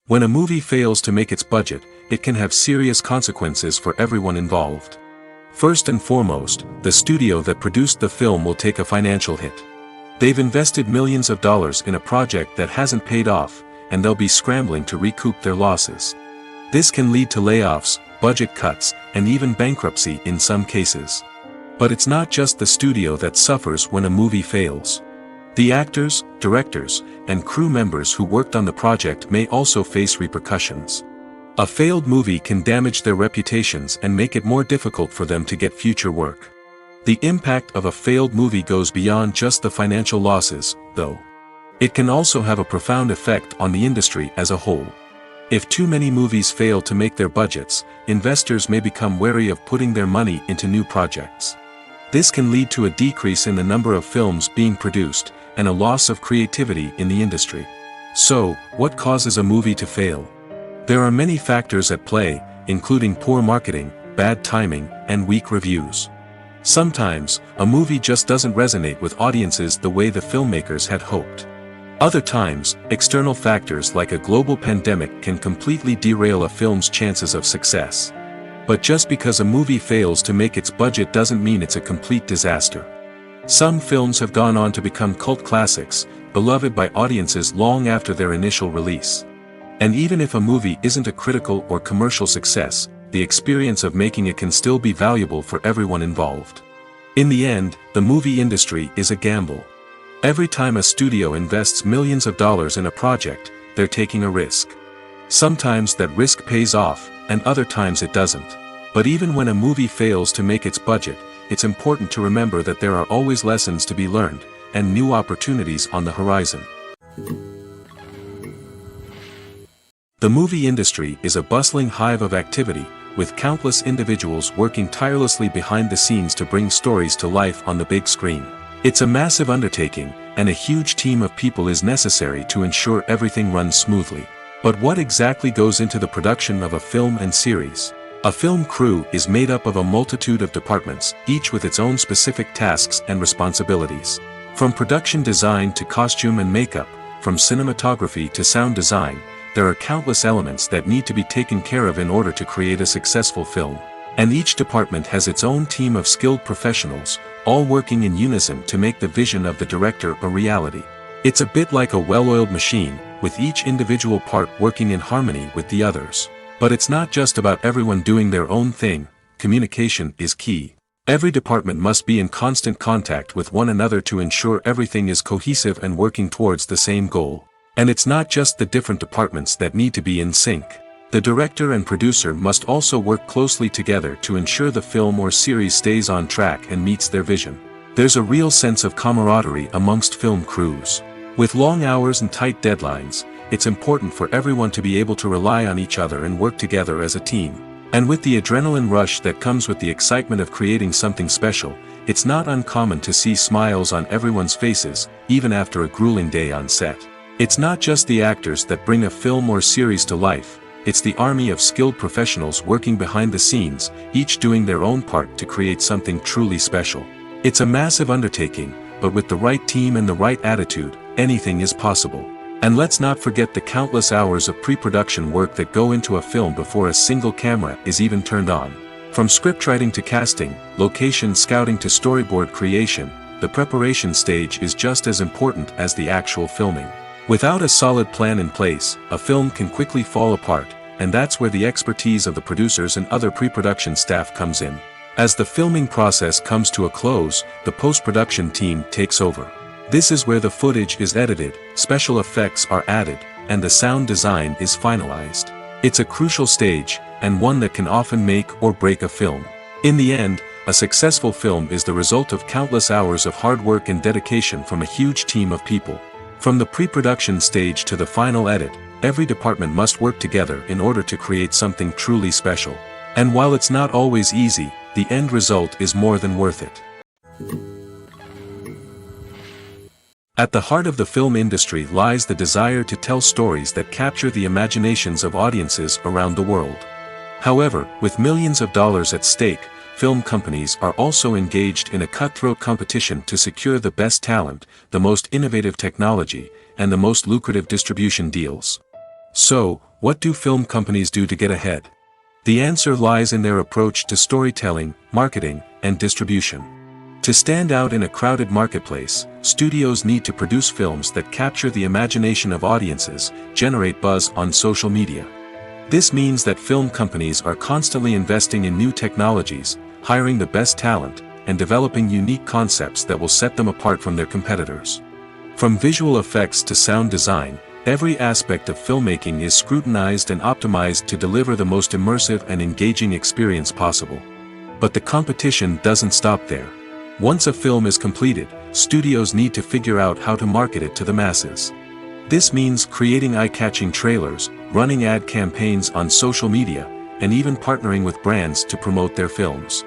When a movie fails to make its budget, it can have serious consequences for everyone involved. First and foremost, the studio that produced the film will take a financial hit. They've invested millions of dollars in a project that hasn't paid off, and they'll be scrambling to recoup their losses. This can lead to layoffs, budget cuts, and even bankruptcy in some cases. But it's not just the studio that suffers when a movie fails. The actors, directors, and crew members who worked on the project may also face repercussions. A failed movie can damage their reputations and make it more difficult for them to get future work. The impact of a failed movie goes beyond just the financial losses, though. It can also have a profound effect on the industry as a whole. If too many movies fail to make their budgets, investors may become wary of putting their money into new projects. This can lead to a decrease in the number of films being produced, and a loss of creativity in the industry. So, what causes a movie to fail? There are many factors at play, including poor marketing, bad timing, and weak reviews. Sometimes, a movie just doesn't resonate with audiences the way the filmmakers had hoped. Other times, external factors like a global pandemic can completely derail a film's chances of success. But just because a movie fails to make its budget doesn't mean it's a complete disaster. Some films have gone on to become cult classics, beloved by audiences long after their initial release. And even if a movie isn't a critical or commercial success, the experience of making it can still be valuable for everyone involved. In the end, the movie industry is a gamble. Every time a studio invests millions of dollars in a project, they're taking a risk. Sometimes that risk pays off, and other times it doesn't. But even when a movie fails to make its budget, it's important to remember that there are always lessons to be learned, and new opportunities on the horizon. The movie industry is a bustling hive of activity, with countless individuals working tirelessly behind the scenes to bring stories to life on the big screen. It's a massive undertaking, and a huge team of people is necessary to ensure everything runs smoothly. But what exactly goes into the production of a film and series? A film crew is made up of a multitude of departments, each with its own specific tasks and responsibilities. From production design to costume and makeup, from cinematography to sound design, there are countless elements that need to be taken care of in order to create a successful film. And each department has its own team of skilled professionals, all working in unison to make the vision of the director a reality. It's a bit like a well-oiled machine, with each individual part working in harmony with the others. But it's not just about everyone doing their own thing. Communication is key. Every department must be in constant contact with one another to ensure everything is cohesive and working towards the same goal. And it's not just the different departments that need to be in sync. The director and producer must also work closely together to ensure the film or series stays on track and meets their vision. There's a real sense of camaraderie amongst film crews. With long hours and tight deadlines, it's important for everyone to be able to rely on each other and work together as a team. And with the adrenaline rush that comes with the excitement of creating something special, it's not uncommon to see smiles on everyone's faces, even after a grueling day on set. It's not just the actors that bring a film or series to life, it's the army of skilled professionals working behind the scenes, each doing their own part to create something truly special. It's a massive undertaking, but with the right team and the right attitude, anything is possible. And let's not forget the countless hours of pre-production work that go into a film before a single camera is even turned on. From scriptwriting to casting, location scouting to storyboard creation, the preparation stage is just as important as the actual filming. Without a solid plan in place, a film can quickly fall apart, and that's where the expertise of the producers and other pre-production staff comes in. As the filming process comes to a close, the post-production team takes over. This is where the footage is edited, special effects are added, and the sound design is finalized. It's a crucial stage, and one that can often make or break a film. In the end, a successful film is the result of countless hours of hard work and dedication from a huge team of people. From the pre-production stage to the final edit, every department must work together in order to create something truly special. And while it's not always easy, the end result is more than worth it. At the heart of the film industry lies the desire to tell stories that capture the imaginations of audiences around the world. However, with millions of dollars at stake, film companies are also engaged in a cutthroat competition to secure the best talent, the most innovative technology, and the most lucrative distribution deals. So, what do film companies do to get ahead? The answer lies in their approach to storytelling, marketing, and distribution. To stand out in a crowded marketplace, studios need to produce films that capture the imagination of audiences, generate buzz on social media. This means that film companies are constantly investing in new technologies, hiring the best talent, and developing unique concepts that will set them apart from their competitors. From visual effects to sound design, every aspect of filmmaking is scrutinized and optimized to deliver the most immersive and engaging experience possible. But the competition doesn't stop there. Once a film is completed, studios need to figure out how to market it to the masses. This means creating eye-catching trailers, running ad campaigns on social media, and even partnering with brands to promote their films.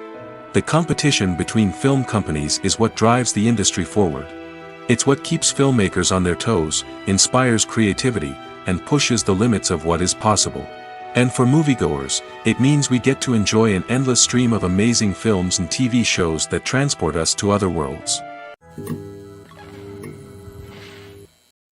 The competition between film companies is what drives the industry forward. It's what keeps filmmakers on their toes, inspires creativity, and pushes the limits of what is possible. And for moviegoers, it means we get to enjoy an endless stream of amazing films and TV shows that transport us to other worlds.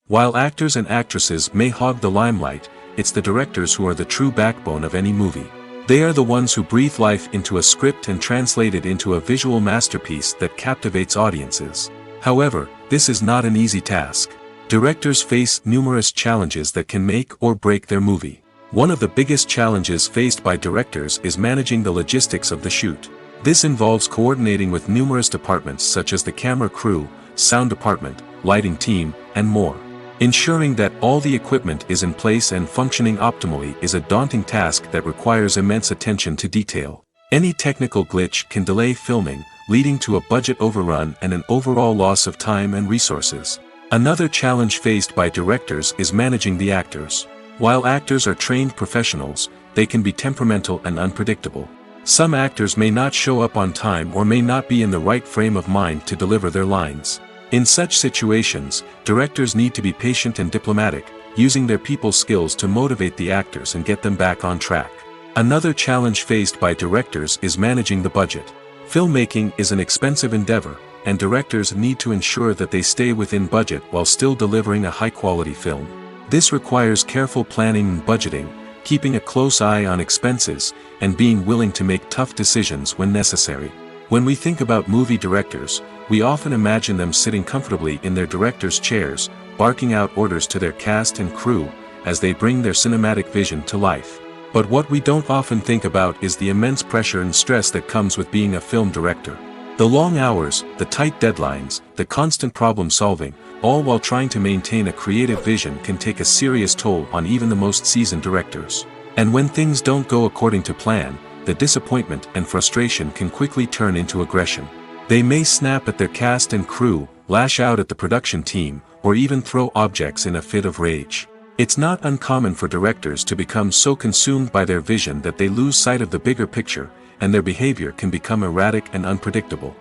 While actors and actresses may hog the limelight, it's the directors who are the true backbone of any movie. They are the ones who breathe life into a script and translate it into a visual masterpiece that captivates audiences. However, this is not an easy task. Directors face numerous challenges that can make or break their movie. One of the biggest challenges faced by directors is managing the logistics of the shoot. This involves coordinating with numerous departments such as the camera crew, sound department, lighting team, and more. Ensuring that all the equipment is in place and functioning optimally is a daunting task that requires immense attention to detail. Any technical glitch can delay filming, leading to a budget overrun and an overall loss of time and resources. Another challenge faced by directors is managing the actors. While actors are trained professionals, they can be temperamental and unpredictable. Some actors may not show up on time or may not be in the right frame of mind to deliver their lines. In such situations, directors need to be patient and diplomatic, using their people skills to motivate the actors and get them back on track. Another challenge faced by directors is managing the budget. Filmmaking is an expensive endeavor, and directors need to ensure that they stay within budget while still delivering a high-quality film. This requires careful planning and budgeting, keeping a close eye on expenses, and being willing to make tough decisions when necessary. When we think about movie directors, we often imagine them sitting comfortably in their director's chairs, barking out orders to their cast and crew, as they bring their cinematic vision to life. But what we don't often think about is the immense pressure and stress that comes with being a film director. The long hours, the tight deadlines, the constant problem solving, all while trying to maintain a creative vision can take a serious toll on even the most seasoned directors. And when things don't go according to plan, the disappointment and frustration can quickly turn into aggression. They may snap at their cast and crew, lash out at the production team, or even throw objects in a fit of rage. It's not uncommon for directors to become so consumed by their vision that they lose sight of the bigger picture, and their behavior can become erratic and unpredictable.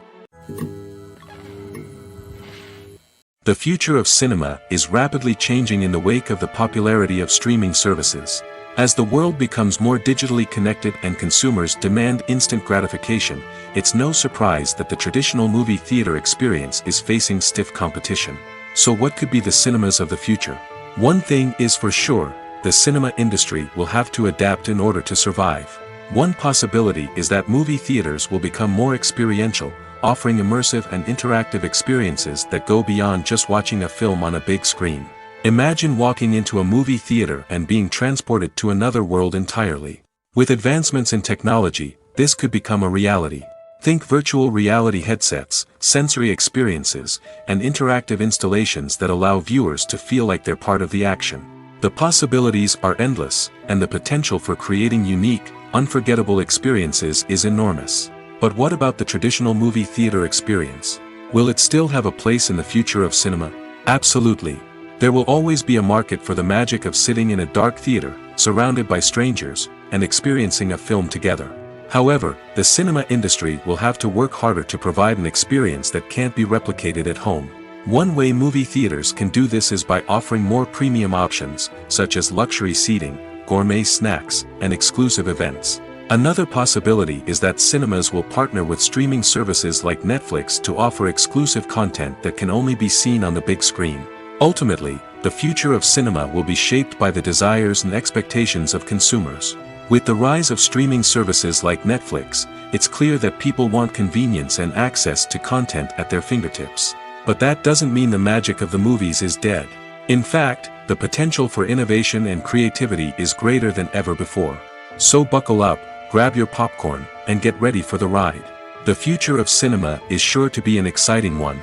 The future of cinema is rapidly changing in the wake of the popularity of streaming services. As the world becomes more digitally connected and consumers demand instant gratification, it's no surprise that the traditional movie theater experience is facing stiff competition. So what could be the cinemas of the future? One thing is for sure, the cinema industry will have to adapt in order to survive. One possibility is that movie theaters will become more experiential, offering immersive and interactive experiences that go beyond just watching a film on a big screen. Imagine walking into a movie theater and being transported to another world entirely. With advancements in technology, this could become a reality. Think virtual reality headsets, sensory experiences, and interactive installations that allow viewers to feel like they're part of the action. The possibilities are endless, and the potential for creating unique, unforgettable experiences is enormous. But what about the traditional movie theater experience? Will it still have a place in the future of cinema? Absolutely. There will always be a market for the magic of sitting in a dark theater, surrounded by strangers, and experiencing a film together. However, the cinema industry will have to work harder to provide an experience that can't be replicated at home. One way movie theaters can do this is by offering more premium options, such as luxury seating, gourmet snacks, and exclusive events. Another possibility is that cinemas will partner with streaming services like Netflix to offer exclusive content that can only be seen on the big screen. Ultimately, the future of cinema will be shaped by the desires and expectations of consumers. With the rise of streaming services like Netflix, it's clear that people want convenience and access to content at their fingertips. But that doesn't mean the magic of the movies is dead. In fact, the potential for innovation and creativity is greater than ever before. So buckle up, grab your popcorn, and get ready for the ride. The future of cinema is sure to be an exciting one.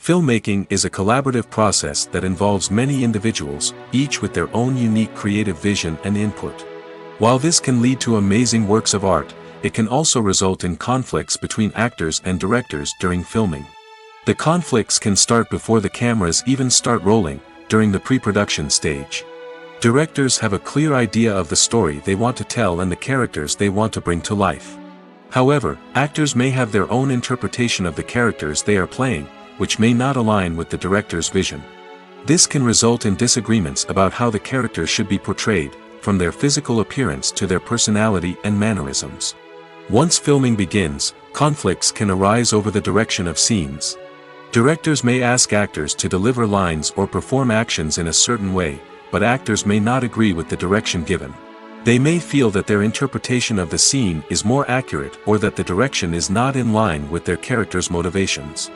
Filmmaking is a collaborative process that involves many individuals, each with their own unique creative vision and input. While this can lead to amazing works of art, it can also result in conflicts between actors and directors during filming. The conflicts can start before the cameras even start rolling, during the pre-production stage. Directors have a clear idea of the story they want to tell and the characters they want to bring to life. However, actors may have their own interpretation of the characters they are playing, which may not align with the director's vision. This can result in disagreements about how the characters should be portrayed, from their physical appearance to their personality and mannerisms. Once filming begins, conflicts can arise over the direction of scenes. Directors may ask actors to deliver lines or perform actions in a certain way, but actors may not agree with the direction given. They may feel that their interpretation of the scene is more accurate or that the direction is not in line with their character's motivations.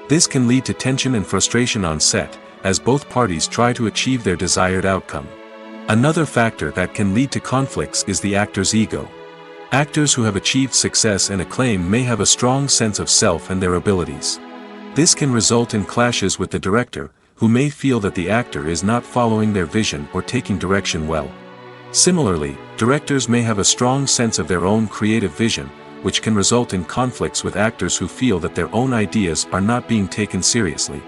This can lead to tension and frustration on set, as both parties try to achieve their desired outcome. Another factor that can lead to conflicts is the actor's ego. Actors who have achieved success and acclaim may have a strong sense of self and their abilities. This can result in clashes with the director, who may feel that the actor is not following their vision or taking direction well. Similarly, directors may have a strong sense of their own creative vision, which can result in conflicts with actors who feel that their own ideas are not being taken seriously.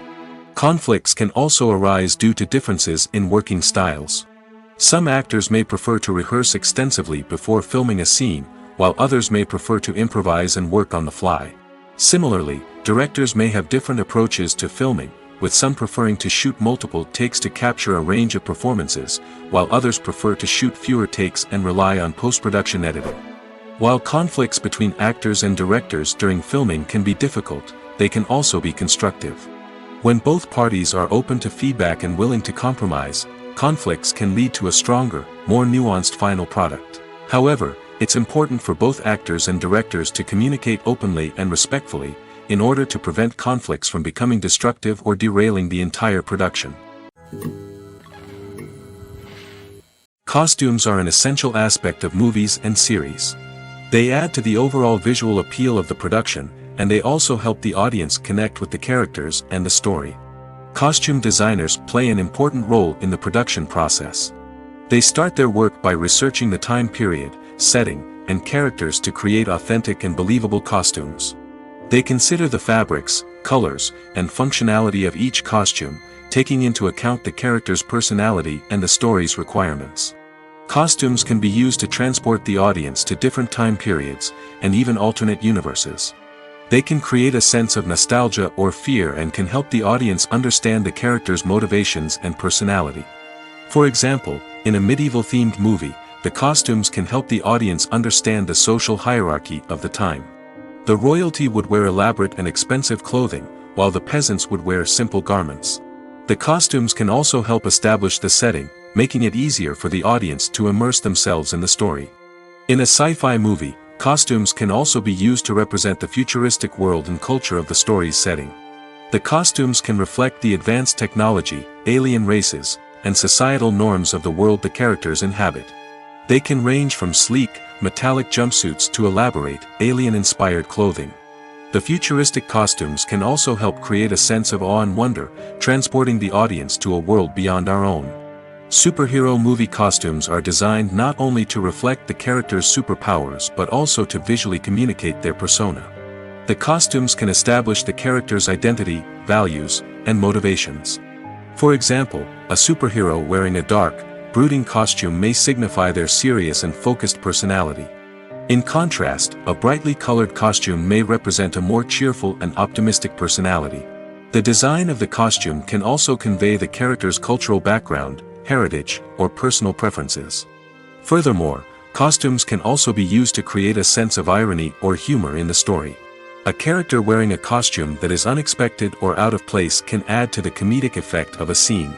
Conflicts can also arise due to differences in working styles. Some actors may prefer to rehearse extensively before filming a scene, while others may prefer to improvise and work on the fly. Similarly, directors may have different approaches to filming, with some preferring to shoot multiple takes to capture a range of performances, while others prefer to shoot fewer takes and rely on post-production editing. While conflicts between actors and directors during filming can be difficult, they can also be constructive. When both parties are open to feedback and willing to compromise, conflicts can lead to a stronger, more nuanced final product. However, it's important for both actors and directors to communicate openly and respectfully, in order to prevent conflicts from becoming destructive or derailing the entire production. Costumes are an essential aspect of movies and series. They add to the overall visual appeal of the production, and they also help the audience connect with the characters and the story. Costume designers play an important role in the production process. They start their work by researching the time period, setting, and characters to create authentic and believable costumes. They consider the fabrics, colors, and functionality of each costume, taking into account the character's personality and the story's requirements. Costumes can be used to transport the audience to different time periods, and even alternate universes. They can create a sense of nostalgia or fear and can help the audience understand the character's motivations and personality. For example, in a medieval-themed movie, the costumes can help the audience understand the social hierarchy of the time. The royalty would wear elaborate and expensive clothing, while the peasants would wear simple garments. The costumes can also help establish the setting, making it easier for the audience to immerse themselves in the story. In a sci-fi movie, costumes can also be used to represent the futuristic world and culture of the story's setting. The costumes can reflect the advanced technology, alien races, and societal norms of the world the characters inhabit. They can range from sleek, metallic jumpsuits to elaborate, alien-inspired clothing. The futuristic costumes can also help create a sense of awe and wonder, transporting the audience to a world beyond our own. Superhero movie costumes are designed not only to reflect the character's superpowers but also to visually communicate their persona. The costumes can establish the character's identity, values, and motivations. For example, a superhero wearing a dark, brooding costume may signify their serious and focused personality. In contrast, a brightly colored costume may represent a more cheerful and optimistic personality. The design of the costume can also convey the character's cultural background, heritage, or personal preferences. Furthermore, costumes can also be used to create a sense of irony or humor in the story. A character wearing a costume that is unexpected or out of place can add to the comedic effect of a scene.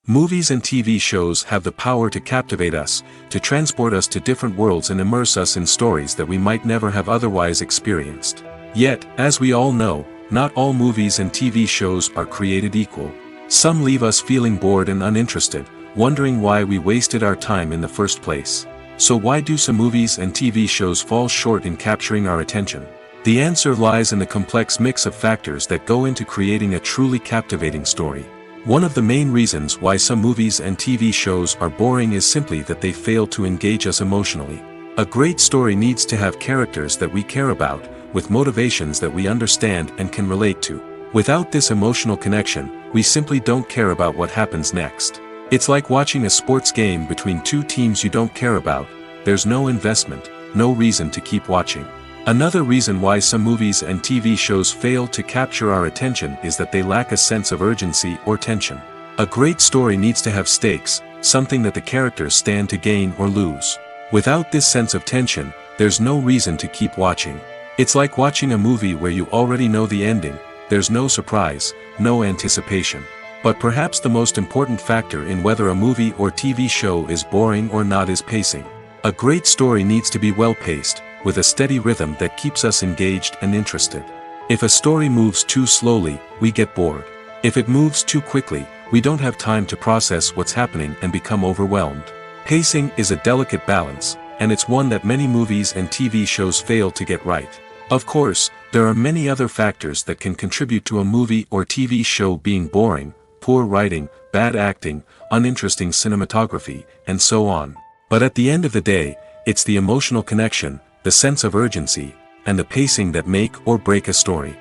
Movies and TV shows have the power to captivate us, to transport us to different worlds and immerse us in stories that we might never have otherwise experienced. Yet, as we all know, not all movies and TV shows are created equal. Some leave us feeling bored and uninterested, wondering why we wasted our time in the first place. So why do some movies and TV shows fall short in capturing our attention? The answer lies in the complex mix of factors that go into creating a truly captivating story. One of the main reasons why some movies and TV shows are boring is simply that they fail to engage us emotionally. A great story needs to have characters that we care about, with motivations that we understand and can relate to. Without this emotional connection, we simply don't care about what happens next. It's like watching a sports game between two teams you don't care about. There's no investment, no reason to keep watching. Another reason why some movies and TV shows fail to capture our attention is that they lack a sense of urgency or tension. A great story needs to have stakes, something that the characters stand to gain or lose. Without this sense of tension, there's no reason to keep watching. It's like watching a movie where you already know the ending. There's no surprise, no anticipation. But perhaps the most important factor in whether a movie or TV show is boring or not is pacing. A great story needs to be well-paced, with a steady rhythm that keeps us engaged and interested. If a story moves too slowly, we get bored. If it moves too quickly, we don't have time to process what's happening and become overwhelmed. Pacing is a delicate balance, and it's one that many movies and TV shows fail to get right. Of course, there are many other factors that can contribute to a movie or TV show being boring: poor writing, bad acting, uninteresting cinematography, and so on. But at the end of the day, it's the emotional connection, the sense of urgency, and the pacing that make or break a story.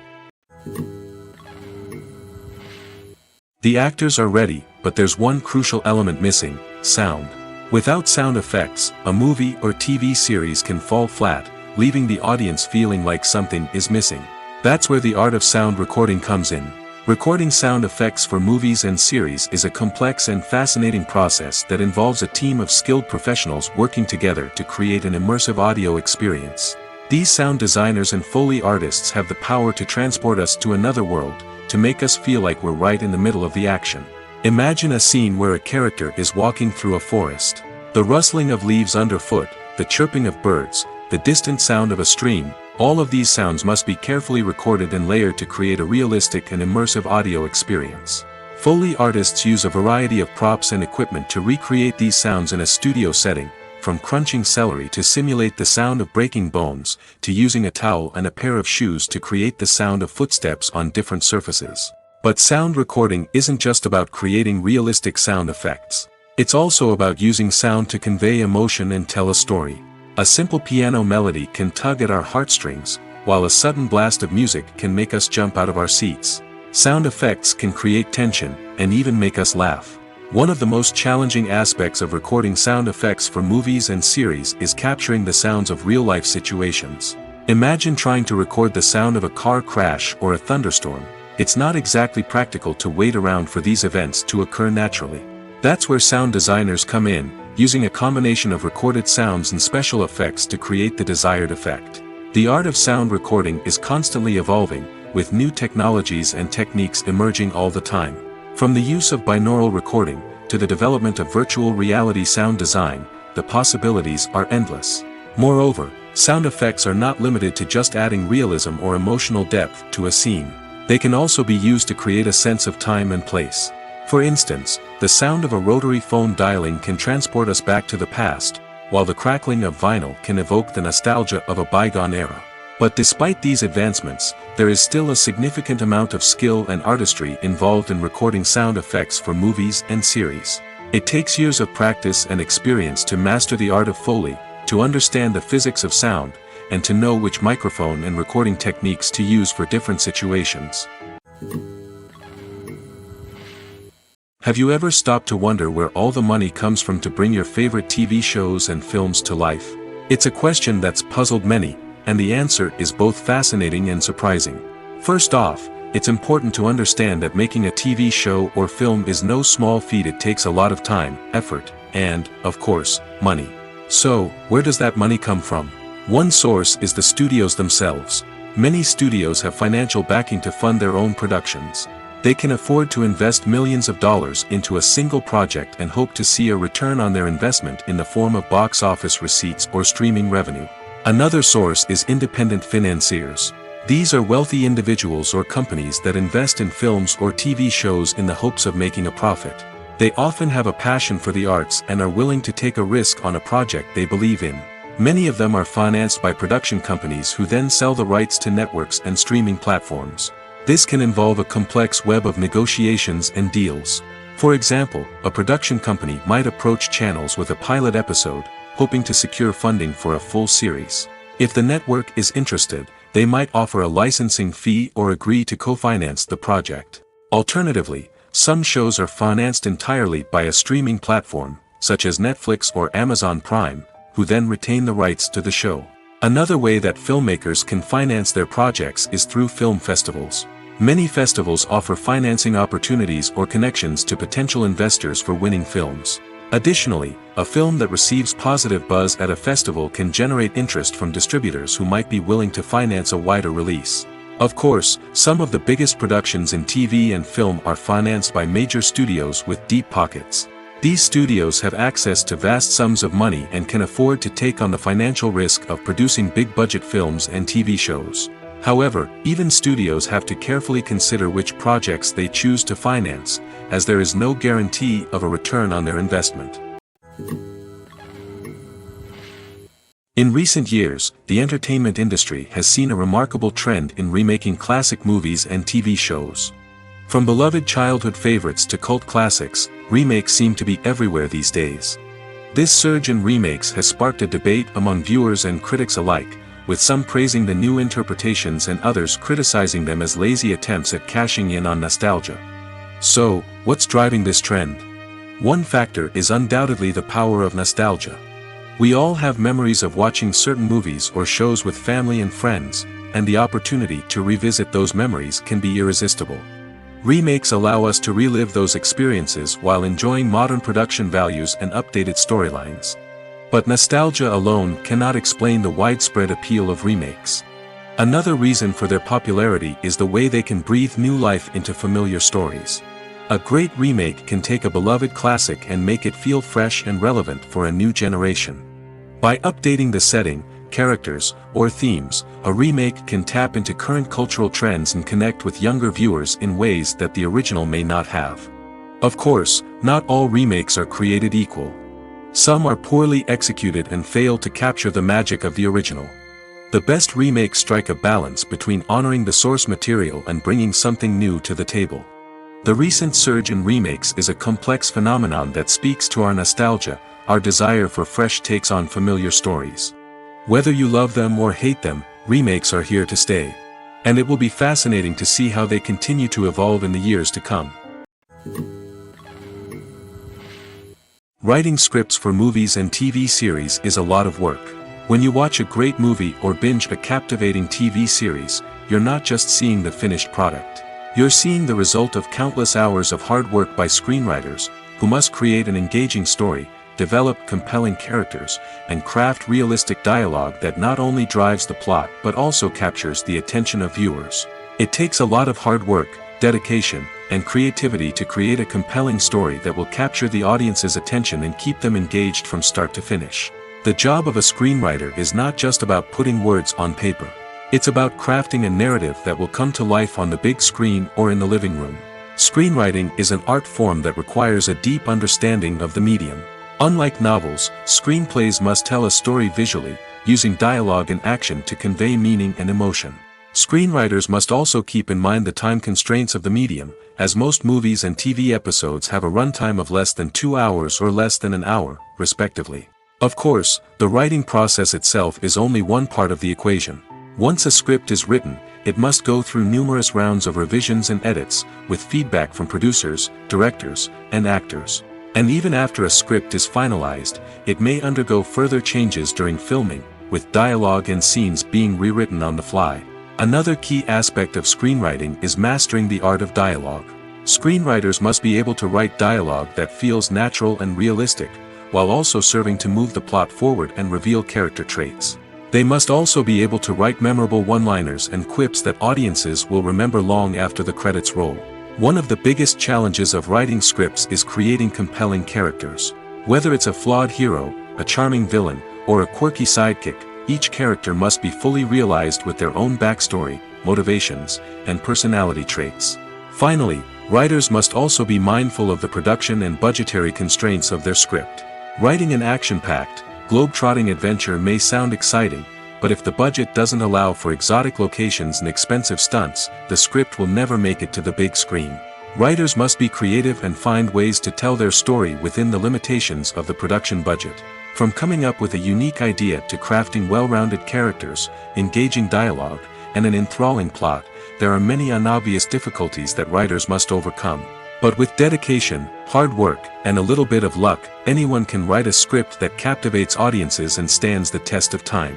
The actors are ready, but there's one crucial element missing: sound. Without sound effects, a movie or TV series can fall flat, leaving the audience feeling like something is missing. That's where the art of sound recording comes in. Recording sound effects for movies and series is a complex and fascinating process that involves a team of skilled professionals working together to create an immersive audio experience. These sound designers and Foley artists have the power to transport us to another world, to make us feel like we're right in the middle of the action. Imagine a scene where a character is walking through a forest. The rustling of leaves underfoot, the chirping of birds, the distant sound of a stream, all of these sounds must be carefully recorded and layered to create a realistic and immersive audio experience. Foley artists use a variety of props and equipment to recreate these sounds in a studio setting, from crunching celery to simulate the sound of breaking bones, to using a towel and a pair of shoes to create the sound of footsteps on different surfaces. But sound recording isn't just about creating realistic sound effects. It's also about using sound to convey emotion and tell a story. A simple piano melody can tug at our heartstrings, while a sudden blast of music can make us jump out of our seats. Sound effects can create tension, and even make us laugh. One of the most challenging aspects of recording sound effects for movies and series is capturing the sounds of real-life situations. Imagine trying to record the sound of a car crash or a thunderstorm. It's not exactly practical to wait around for these events to occur naturally. That's where sound designers come in, using a combination of recorded sounds and special effects to create the desired effect. The art of sound recording is constantly evolving, with new technologies and techniques emerging all the time. From the use of binaural recording, to the development of virtual reality sound design, the possibilities are endless. Moreover, sound effects are not limited to just adding realism or emotional depth to a scene. They can also be used to create a sense of time and place. For instance, the sound of a rotary phone dialing can transport us back to the past, while the crackling of vinyl can evoke the nostalgia of a bygone era. But despite these advancements, there is still a significant amount of skill and artistry involved in recording sound effects for movies and series. It takes years of practice and experience to master the art of Foley, to understand the physics of sound, and to know which microphone and recording techniques to use for different situations. Have you ever stopped to wonder where all the money comes from to bring your favorite TV shows and films to life? It's a question that's puzzled many, and the answer is both fascinating and surprising. First off, it's important to understand that making a TV show or film is no small feat. It takes a lot of time, effort, and, of course, money. So, where does that money come from? One source is the studios themselves. Many studios have financial backing to fund their own productions. They can afford to invest millions of dollars into a single project and hope to see a return on their investment in the form of box office receipts or streaming revenue. Another source is independent financiers. These are wealthy individuals or companies that invest in films or TV shows in the hopes of making a profit. They often have a passion for the arts and are willing to take a risk on a project they believe in. Many of them are financed by production companies who then sell the rights to networks and streaming platforms. This can involve a complex web of negotiations and deals. For example, a production company might approach channels with a pilot episode, hoping to secure funding for a full series. If the network is interested, they might offer a licensing fee or agree to co-finance the project. Alternatively, some shows are financed entirely by a streaming platform, such as Netflix or Amazon Prime, who then retain the rights to the show. Another way that filmmakers can finance their projects is through film festivals. Many festivals offer financing opportunities or connections to potential investors for winning films. Additionally, a film that receives positive buzz at a festival can generate interest from distributors who might be willing to finance a wider release. Of course, some of the biggest productions in TV and film are financed by major studios with deep pockets. These studios have access to vast sums of money and can afford to take on the financial risk of producing big-budget films and TV shows. However, even studios have to carefully consider which projects they choose to finance, as there is no guarantee of a return on their investment. In recent years, the entertainment industry has seen a remarkable trend in remaking classic movies and TV shows. From beloved childhood favorites to cult classics, remakes seem to be everywhere these days. This surge in remakes has sparked a debate among viewers and critics alike, with some praising the new interpretations and others criticizing them as lazy attempts at cashing in on nostalgia. So, what's driving this trend? One factor is undoubtedly the power of nostalgia. We all have memories of watching certain movies or shows with family and friends, and the opportunity to revisit those memories can be irresistible. Remakes allow us to relive those experiences while enjoying modern production values and updated storylines. But nostalgia alone cannot explain the widespread appeal of remakes. Another reason for their popularity is the way they can breathe new life into familiar stories. A great remake can take a beloved classic and make it feel fresh and relevant for a new generation. By updating the setting, characters, or themes, a remake can tap into current cultural trends and connect with younger viewers in ways that the original may not have. Of course, not all remakes are created equal. Some are poorly executed and fail to capture the magic of the original. The best remakes strike a balance between honoring the source material and bringing something new to the table. The recent surge in remakes is a complex phenomenon that speaks to our nostalgia, our desire for fresh takes on familiar stories. Whether you love them or hate them, remakes are here to stay. And it will be fascinating to see how they continue to evolve in the years to come. Writing scripts for movies and TV series is a lot of work. When you watch a great movie or binge a captivating TV series, you're not just seeing the finished product. You're seeing the result of countless hours of hard work by screenwriters, who must create an engaging story, develop compelling characters, and craft realistic dialogue that not only drives the plot but also captures the attention of viewers. It takes a lot of hard work, dedication, and creativity to create a compelling story that will capture the audience's attention and keep them engaged from start to finish. The job of a screenwriter is not just about putting words on paper. It's about crafting a narrative that will come to life on the big screen or in the living room. Screenwriting is an art form that requires a deep understanding of the medium. Unlike novels, screenplays must tell a story visually, using dialogue and action to convey meaning and emotion. Screenwriters must also keep in mind the time constraints of the medium, as most movies and TV episodes have a runtime of less than 2 hours or less than an hour, respectively. Of course, the writing process itself is only one part of the equation. Once a script is written, it must go through numerous rounds of revisions and edits, with feedback from producers, directors, and actors. And even after a script is finalized, it may undergo further changes during filming, with dialogue and scenes being rewritten on the fly. Another key aspect of screenwriting is mastering the art of dialogue. Screenwriters must be able to write dialogue that feels natural and realistic, while also serving to move the plot forward and reveal character traits. They must also be able to write memorable one-liners and quips that audiences will remember long after the credits roll. One of the biggest challenges of writing scripts is creating compelling characters. Whether it's a flawed hero, a charming villain, or a quirky sidekick, each character must be fully realized with their own backstory, motivations, and personality traits. Finally, writers must also be mindful of the production and budgetary constraints of their script. Writing an action-packed, globe-trotting adventure may sound exciting, but if the budget doesn't allow for exotic locations and expensive stunts, the script will never make it to the big screen. Writers must be creative and find ways to tell their story within the limitations of the production budget. From coming up with a unique idea to crafting well-rounded characters, engaging dialogue, and an enthralling plot, there are many unobvious difficulties that writers must overcome. But with dedication, hard work, and a little bit of luck, anyone can write a script that captivates audiences and stands the test of time.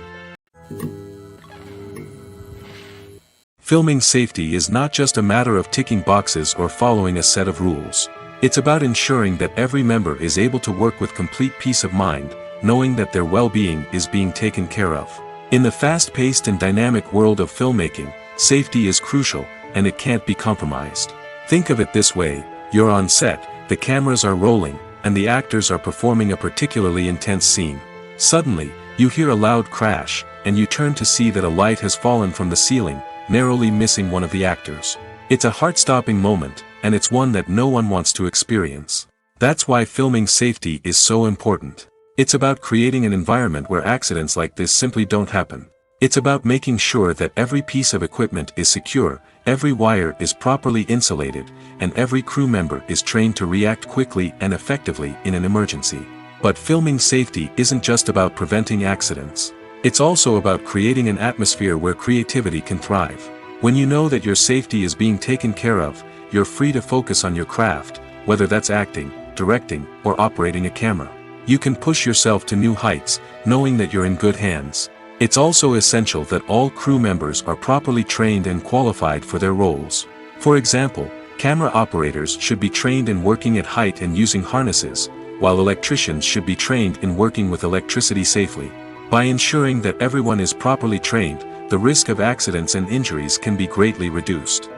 Filming safety is not just a matter of ticking boxes or following a set of rules. It's about ensuring that every member is able to work with complete peace of mind, knowing that their well-being is being taken care of. In the fast-paced and dynamic world of filmmaking, safety is crucial, and it can't be compromised. Think of it this way: you're on set, the cameras are rolling, and the actors are performing a particularly intense scene. Suddenly, you hear a loud crash, and you turn to see that a light has fallen from the ceiling, narrowly missing one of the actors. It's a heart-stopping moment, and it's one that no one wants to experience. That's why filming safety is so important. It's about creating an environment where accidents like this simply don't happen. It's about making sure that every piece of equipment is secure, every wire is properly insulated, and every crew member is trained to react quickly and effectively in an emergency. But filming safety isn't just about preventing accidents. It's also about creating an atmosphere where creativity can thrive. When you know that your safety is being taken care of, you're free to focus on your craft, whether that's acting, directing, or operating a camera. You can push yourself to new heights, knowing that you're in good hands. It's also essential that all crew members are properly trained and qualified for their roles. For example, camera operators should be trained in working at height and using harnesses, while electricians should be trained in working with electricity safely. By ensuring that everyone is properly trained, the risk of accidents and injuries can be greatly reduced.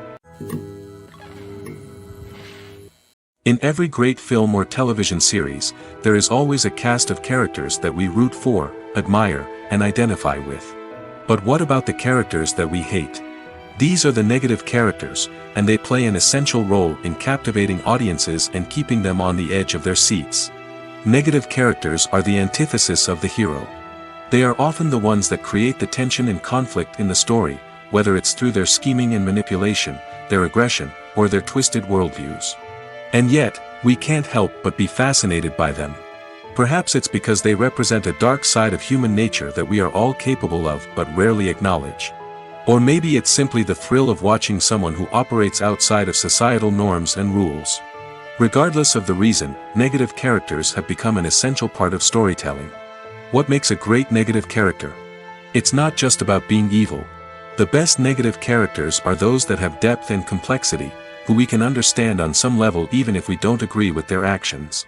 In every great film or television series, there is always a cast of characters that we root for, admire, and identify with. But what about the characters that we hate? These are the negative characters, and they play an essential role in captivating audiences and keeping them on the edge of their seats. Negative characters are the antithesis of the hero. They are often the ones that create the tension and conflict in the story, whether it's through their scheming and manipulation, their aggression, or their twisted worldviews. And yet, we can't help but be fascinated by them. Perhaps it's because they represent a dark side of human nature that we are all capable of but rarely acknowledge. Or maybe it's simply the thrill of watching someone who operates outside of societal norms and rules. Regardless of the reason, negative characters have become an essential part of storytelling. What makes a great negative character? It's not just about being evil. The best negative characters are those that have depth and complexity, who we can understand on some level even if we don't agree with their actions.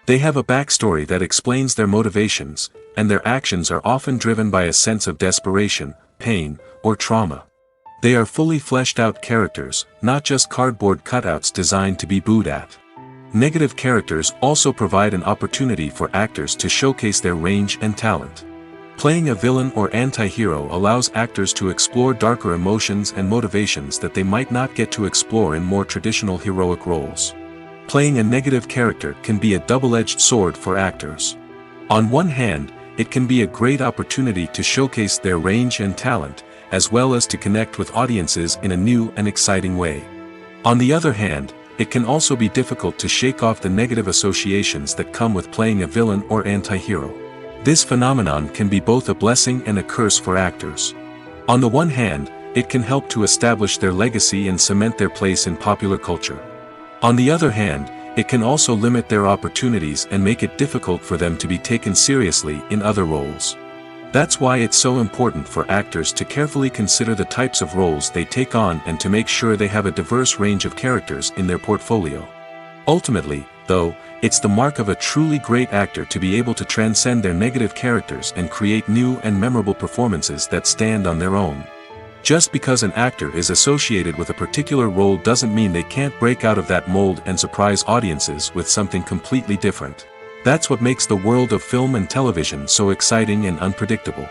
They have a backstory that explains their motivations, and their actions are often driven by a sense of desperation, pain, or trauma. They are fully fleshed out characters, not just cardboard cutouts designed to be booed at. Negative characters also provide an opportunity for actors to showcase their range and talent. Playing a villain or anti-hero allows actors to explore darker emotions and motivations that they might not get to explore in more traditional heroic roles. Playing a negative character can be a double-edged sword for actors. On one hand, it can be a great opportunity to showcase their range and talent, as well as to connect with audiences in a new and exciting way. On the other hand, it can also be difficult to shake off the negative associations that come with playing a villain or anti-hero. This phenomenon can be both a blessing and a curse for actors. On the one hand, it can help to establish their legacy and cement their place in popular culture. On the other hand, it can also limit their opportunities and make it difficult for them to be taken seriously in other roles. That's why it's so important for actors to carefully consider the types of roles they take on and to make sure they have a diverse range of characters in their portfolio. Ultimately, though, it's the mark of a truly great actor to be able to transcend their negative characters and create new and memorable performances that stand on their own. Just because an actor is associated with a particular role doesn't mean they can't break out of that mold and surprise audiences with something completely different. That's what makes the world of film and television so exciting and unpredictable.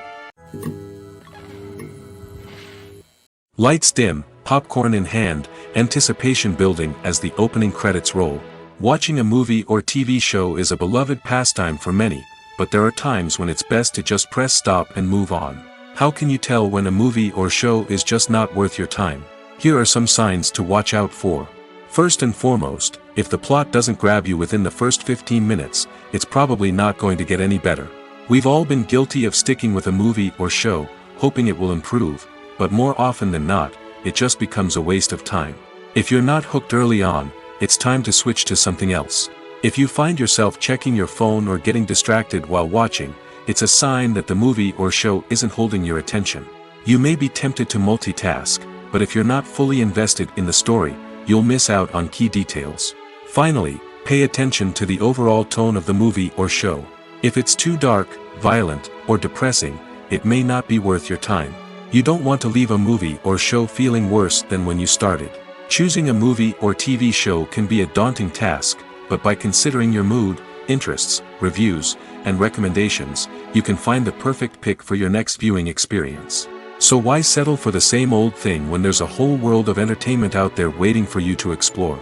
Lights dim, popcorn in hand, anticipation building as the opening credits roll. Watching a movie or TV show is a beloved pastime for many, but there are times when it's best to just press stop and move on. How can you tell when a movie or show is just not worth your time? Here are some signs to watch out for. First and foremost, if the plot doesn't grab you within the first 15 minutes, it's probably not going to get any better. We've all been guilty of sticking with a movie or show, hoping it will improve, but more often than not, it just becomes a waste of time. If you're not hooked early on, it's time to switch to something else. If you find yourself checking your phone or getting distracted while watching, it's a sign that the movie or show isn't holding your attention. You may be tempted to multitask, but if you're not fully invested in the story, you'll miss out on key details. Finally, pay attention to the overall tone of the movie or show. If it's too dark, violent, or depressing, it may not be worth your time. You don't want to leave a movie or show feeling worse than when you started. Choosing a movie or TV show can be a daunting task, but by considering your mood, interests, reviews, and recommendations, you can find the perfect pick for your next viewing experience. So why settle for the same old thing when there's a whole world of entertainment out there waiting for you to explore?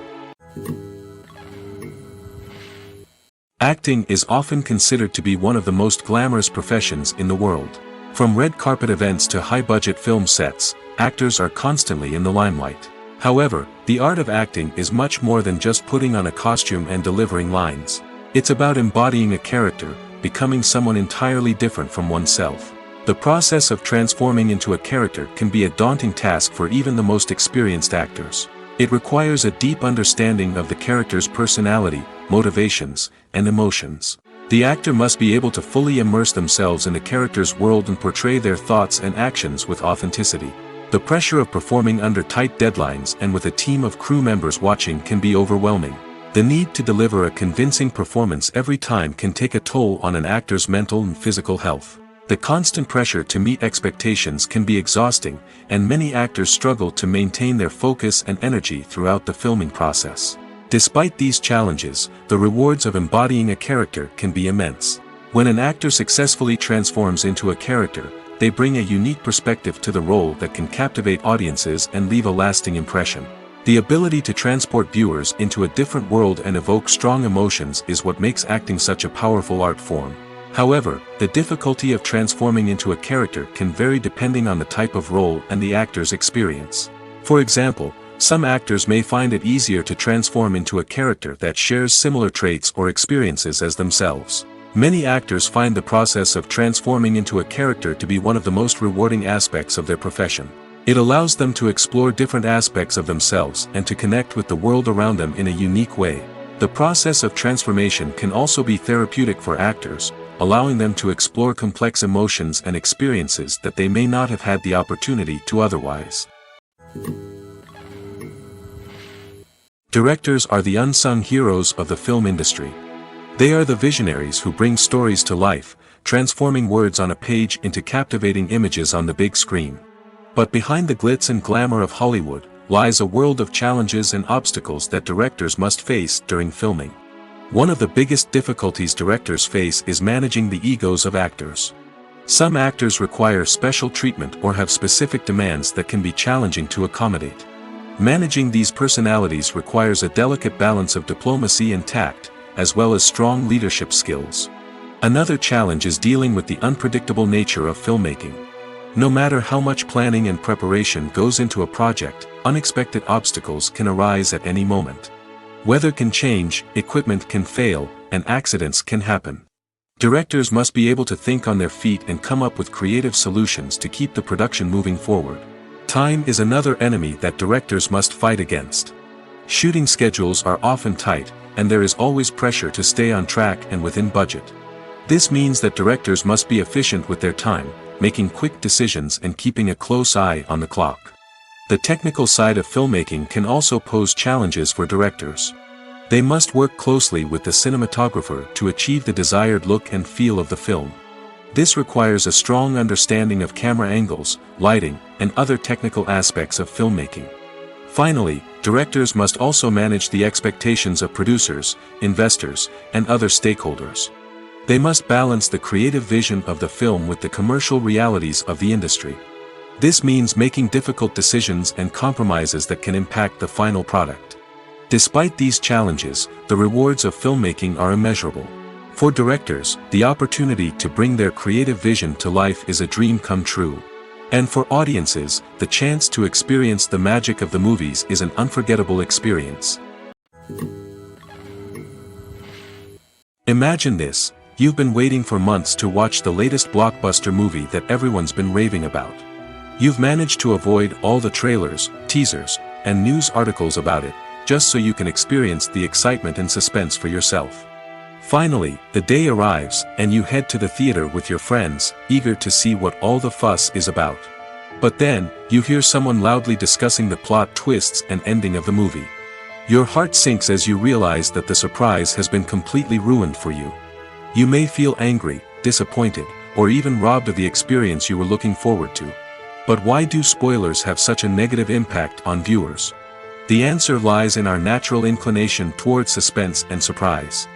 Acting is often considered to be one of the most glamorous professions in the world. From red carpet events to high-budget film sets, actors are constantly in the limelight. However, the art of acting is much more than just putting on a costume and delivering lines. It's about embodying a character, becoming someone entirely different from oneself. The process of transforming into a character can be a daunting task for even the most experienced actors. It requires a deep understanding of the character's personality, motivations, and emotions. The actor must be able to fully immerse themselves in the character's world and portray their thoughts and actions with authenticity. The pressure of performing under tight deadlines and with a team of crew members watching can be overwhelming. The need to deliver a convincing performance every time can take a toll on an actor's mental and physical health. The constant pressure to meet expectations can be exhausting, and many actors struggle to maintain their focus and energy throughout the filming process. Despite these challenges, the rewards of embodying a character can be immense. When an actor successfully transforms into a character, they bring a unique perspective to the role that can captivate audiences and leave a lasting impression. The ability to transport viewers into a different world and evoke strong emotions is what makes acting such a powerful art form. However, the difficulty of transforming into a character can vary depending on the type of role and the actor's experience. For example, some actors may find it easier to transform into a character that shares similar traits or experiences as themselves. Many actors find the process of transforming into a character to be one of the most rewarding aspects of their profession. It allows them to explore different aspects of themselves and to connect with the world around them in a unique way. The process of transformation can also be therapeutic for actors, allowing them to explore complex emotions and experiences that they may not have had the opportunity to otherwise. Directors are the unsung heroes of the film industry. They are the visionaries who bring stories to life, transforming words on a page into captivating images on the big screen. But behind the glitz and glamour of Hollywood, lies a world of challenges and obstacles that directors must face during filming. One of the biggest difficulties directors face is managing the egos of actors. Some actors require special treatment or have specific demands that can be challenging to accommodate. Managing these personalities requires a delicate balance of diplomacy and tact, as well as strong leadership skills. Another challenge is dealing with the unpredictable nature of filmmaking. No matter how much planning and preparation goes into a project, unexpected obstacles can arise at any moment. Weather can change, equipment can fail, and accidents can happen. Directors must be able to think on their feet and come up with creative solutions to keep the production moving forward. Time is another enemy that directors must fight against. Shooting schedules are often tight, and there is always pressure to stay on track and within budget. This means that directors must be efficient with their time, making quick decisions and keeping a close eye on the clock. The technical side of filmmaking can also pose challenges for directors. They must work closely with the cinematographer to achieve the desired look and feel of the film. This requires a strong understanding of camera angles, lighting, and other technical aspects of filmmaking. Finally, directors must also manage the expectations of producers, investors, and other stakeholders. They must balance the creative vision of the film with the commercial realities of the industry. This means making difficult decisions and compromises that can impact the final product. Despite these challenges, the rewards of filmmaking are immeasurable. For directors, the opportunity to bring their creative vision to life is a dream come true. And for audiences, the chance to experience the magic of the movies is an unforgettable experience. Imagine this: you've been waiting for months to watch the latest blockbuster movie that everyone's been raving about. You've managed to avoid all the trailers, teasers, and news articles about it, just so you can experience the excitement and suspense for yourself. Finally, the day arrives, and you head to the theater with your friends, eager to see what all the fuss is about. But then, you hear someone loudly discussing the plot twists and ending of the movie. Your heart sinks as you realize that the surprise has been completely ruined for you. You may feel angry, disappointed, or even robbed of the experience you were looking forward to. But why do spoilers have such a negative impact on viewers? The answer lies in our natural inclination toward suspense and surprise.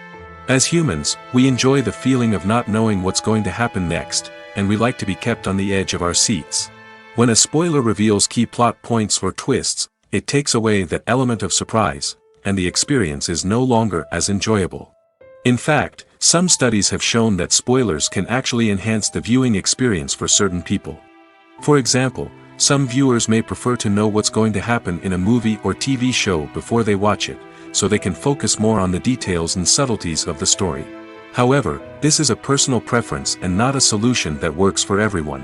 As humans, we enjoy the feeling of not knowing what's going to happen next, and we like to be kept on the edge of our seats. When a spoiler reveals key plot points or twists, it takes away that element of surprise, and the experience is no longer as enjoyable. In fact, some studies have shown that spoilers can actually enhance the viewing experience for certain people. For example, some viewers may prefer to know what's going to happen in a movie or TV show before they watch it, so they can focus more on the details and subtleties of the story. However, this is a personal preference and not a solution that works for everyone.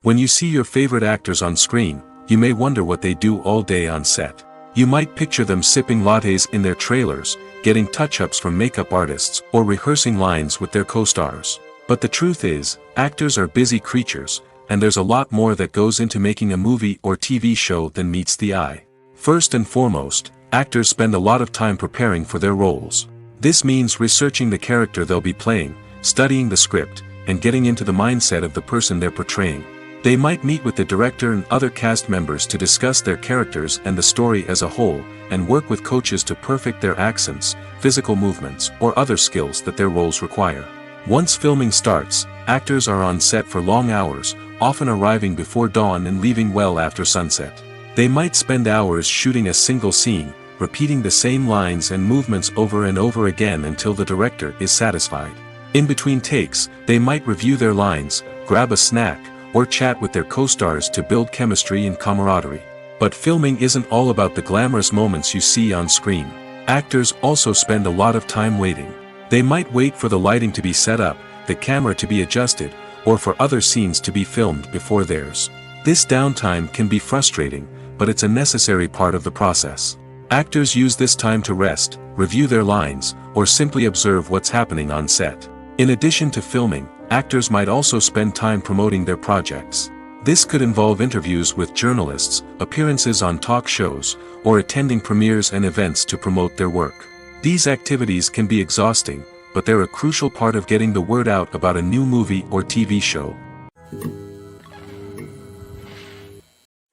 When you see your favorite actors on screen, you may wonder what they do all day on set. You might picture them sipping lattes in their trailers, getting touch-ups from makeup artists, or rehearsing lines with their co-stars. But the truth is, actors are busy creatures, and there's a lot more that goes into making a movie or TV show than meets the eye. First and foremost, actors spend a lot of time preparing for their roles. This means researching the character they'll be playing, studying the script, and getting into the mindset of the person they're portraying. They might meet with the director and other cast members to discuss their characters and the story as a whole, and work with coaches to perfect their accents, physical movements, or other skills that their roles require. Once filming starts, actors are on set for long hours, often arriving before dawn and leaving well after sunset. They might spend hours shooting a single scene, repeating the same lines and movements over and over again until the director is satisfied. In between takes, they might review their lines, grab a snack, or chat with their co-stars to build chemistry and camaraderie. But filming isn't all about the glamorous moments you see on screen. Actors also spend a lot of time waiting. They might wait for the lighting to be set up, the camera to be adjusted, or for other scenes to be filmed before theirs. This downtime can be frustrating, but it's a necessary part of the process. Actors use this time to rest, review their lines, or simply observe what's happening on set. In addition to filming, actors might also spend time promoting their projects. This could involve interviews with journalists, appearances on talk shows, or attending premieres and events to promote their work. These activities can be exhausting, but they're a crucial part of getting the word out about a new movie or TV show.